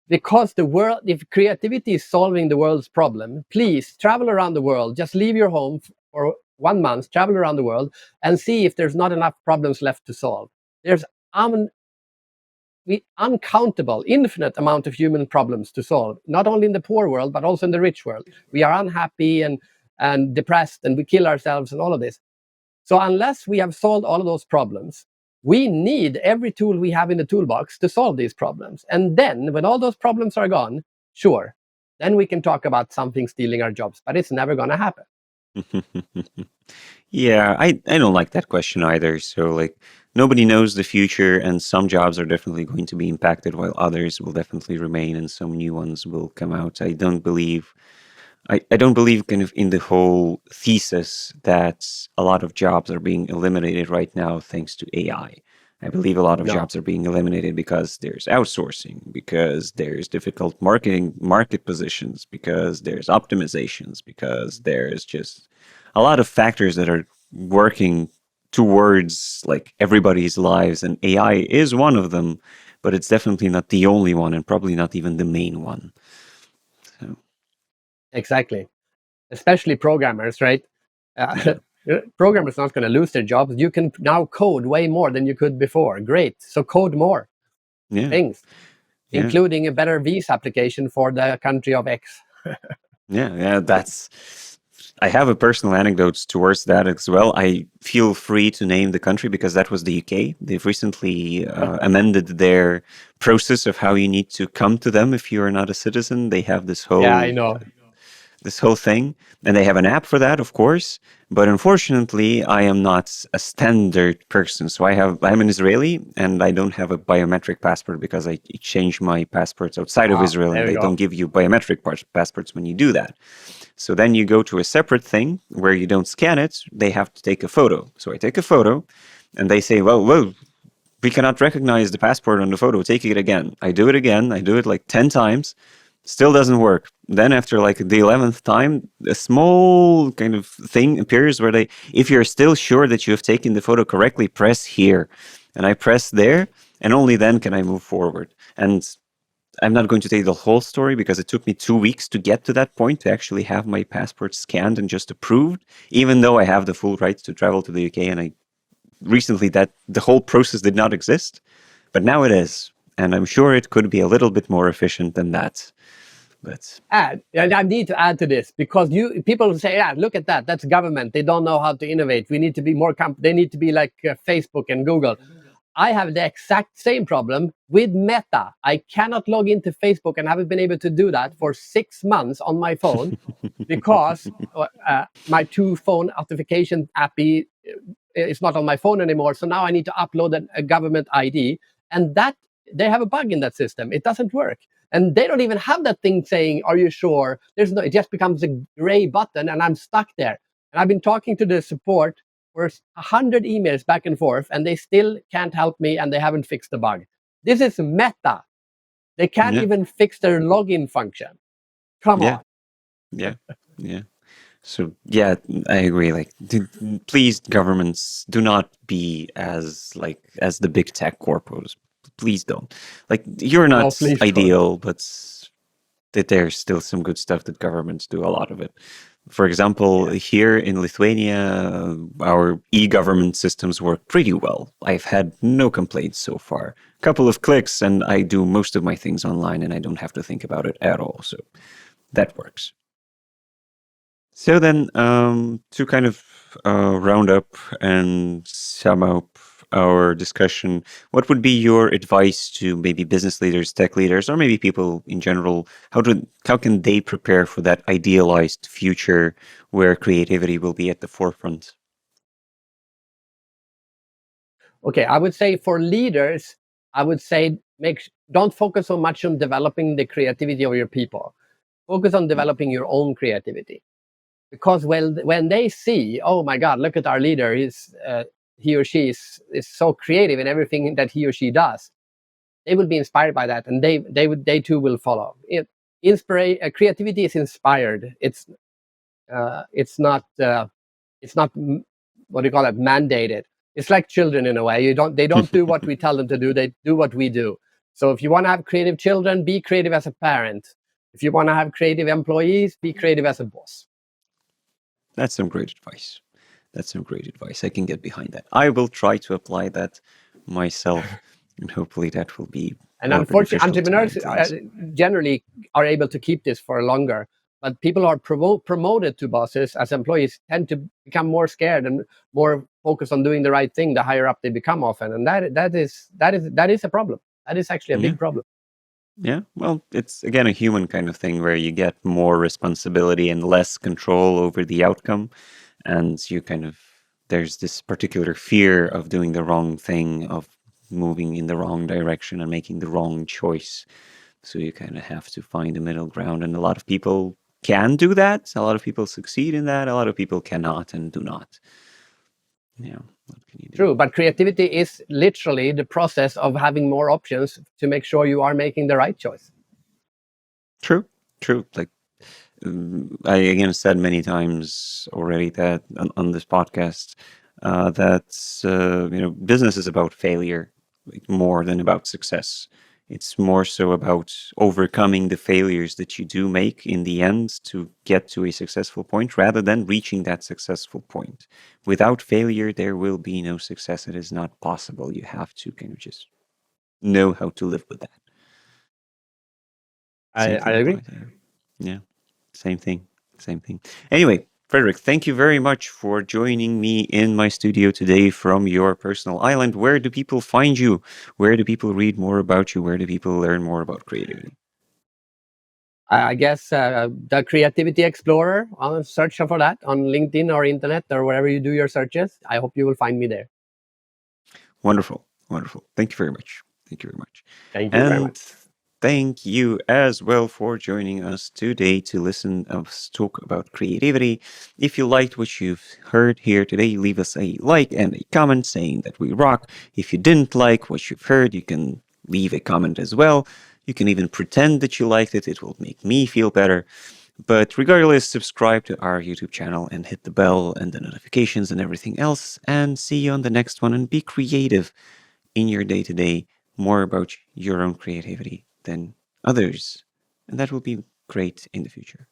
Because if creativity is solving the world's problem, please travel around the world. Just leave your home for 1 month, travel around the world, and see if there's not enough problems left to solve. There's uncountable, infinite amount of human problems to solve, not only in the poor world, but also in the rich world. We are unhappy and depressed, and we kill ourselves and all of this. So unless we have solved all of those problems, we need every tool we have in the toolbox to solve these problems. And then when all those problems are gone, sure, then we can talk about something stealing our jobs, but it's never going to happen. Yeah, I don't like that question either. So, like, nobody knows the future, and some jobs are definitely going to be impacted, while others will definitely remain, and some new ones will come out. I don't believe kind of in the whole thesis that a lot of jobs are being eliminated right now thanks to AI. I believe a lot of No. jobs are being eliminated because there's outsourcing, because there's difficult market positions, because there's optimizations, because there's just a lot of factors that are working towards like everybody's lives, and AI is one of them, but it's definitely not the only one, and probably not even the main one. So, Exactly. Especially programmers, right? Uh, yeah, programmers not going to lose their jobs. You can now code way more than you could before. Great. So code more yeah, things, yeah. including a better visa application for the country of X. Yeah, that's. I have a personal anecdote towards that as well. I feel free to name the country because that was the UK. They've recently amended their process of how you need to come to them if you are not a citizen. They have Yeah, I know. this whole thing, and they have an app for that, of course. But unfortunately, I am not a standard person. So I'm an Israeli, and I don't have a biometric passport because I changed my passports outside of Israel, and There we they don't go. give you biometric passports when you do that. So then you go to a separate thing where you don't scan it. They have to take a photo. So I take a photo, and they say, well, we cannot recognize the passport on the photo. Take it again. I do it again. I do it like 10 times. Still doesn't work. Then after like the 11th time, a small kind of thing appears where if you're still sure that you have taken the photo correctly, press here. And I press there, and only then can I move forward. And I'm not going to tell you the whole story because it took me 2 weeks to get to that point to actually have my passport scanned and just approved, even though I have the full rights to travel to the UK. And I recently that the whole process did not exist, but now it is. And I'm sure it could be a little bit more efficient than that. But And I need to add to this because people say, yeah, look at that. That's government. They don't know how to innovate. We need to be more. They need to be like Facebook and Google. I have the exact same problem with Meta. I cannot log into Facebook and haven't been able to do that for 6 months on my phone because my two phone authentication app is not on my phone anymore. So now I need to upload a government ID, and that they have a bug in that system. It doesn't work, and they don't even have that thing saying, "Are you sure?" There's no. It just becomes a gray button, and I'm stuck there. And I've been talking to the support for 100 emails back and forth, and they still can't help me, and they haven't fixed the bug. This is Meta. They can't yeah, even fix their login function. Come yeah, on. yeah, yeah. So yeah, I agree. Like, please, governments, do not be as the big tech corpos. Please don't. Like, you're No, not please don't. ideal, but that there's still some good stuff that governments do. A lot of it. For example, Yeah. here in Lithuania, our e-government systems work pretty well. I've had no complaints so far. A couple of clicks, and I do most of my things online, and I don't have to think about it at all. So that works. So then, to kind of round up and sum up our discussion, what would be your advice to maybe business leaders, tech leaders, or maybe people in general? How can they prepare for that idealized future where creativity will be at the forefront? Okay, I would say for leaders, I would say don't focus so much on developing the creativity of your people. Focus on developing your own creativity. Because when they see, oh my God, look at our leader, he or she is so creative in everything that he or she does, they will be inspired by that, and they too will follow. Creativity is inspired. It's not what do you call it, mandated. It's like children in a way. They don't do what we tell them to do. They do what we do. So if you want to have creative children, be creative as a parent. If you want to have creative employees, be creative as a boss. That's some great advice. That's some great advice. I can get behind that. I will try to apply that myself, and hopefully that will be And more unfortunately, beneficial to my entrepreneurs employees. generally are able to keep this for longer. But people who are promoted to bosses as employees tend to become more scared and more focused on doing the right thing the higher up they become often, and that is a problem. That is actually a Yeah. big problem. Yeah, well, it's again a human kind of thing where you get more responsibility and less control over the outcome. And there's this particular fear of doing the wrong thing, of moving in the wrong direction and making the wrong choice. So you kind of have to find a middle ground. And a lot of people can do that. A lot of people succeed in that. A lot of people cannot and do not. Yeah, what can you do? True, but creativity is literally the process of having more options to make sure you are making the right choice. True, true. Like I again said many times already that on this podcast that business is about failure like, more than about success. It's more so about overcoming the failures that you do make in the end to get to a successful point rather than reaching that successful point. Without failure, there will be no success. It is not possible. You have to kind of just know how to live with that. Same I thing agree. applies here. Yeah, same thing. Same thing. Anyway, Fredrik, thank you very much for joining me in my studio today from your personal island. Where do people find you? Where do people read more about you? Where do people learn more about creativity? I guess the Creativity Explorer, I'll search for that on LinkedIn or internet or wherever you do your searches. I hope you will find me there. Wonderful. Wonderful. Thank you very much. Thank you very much. Thank you very And much. thank you as well for joining us today to listen us talk about creativity. If you liked what you've heard here today, leave us a like and a comment saying that we rock. If you didn't like what you've heard, you can leave a comment as well. You can even pretend that you liked it. It will make me feel better. But regardless, subscribe to our YouTube channel and hit the bell and the notifications and everything else. And see you on the next one. And be creative in your day to day, more about your own creativity than others. And that will be great in the future.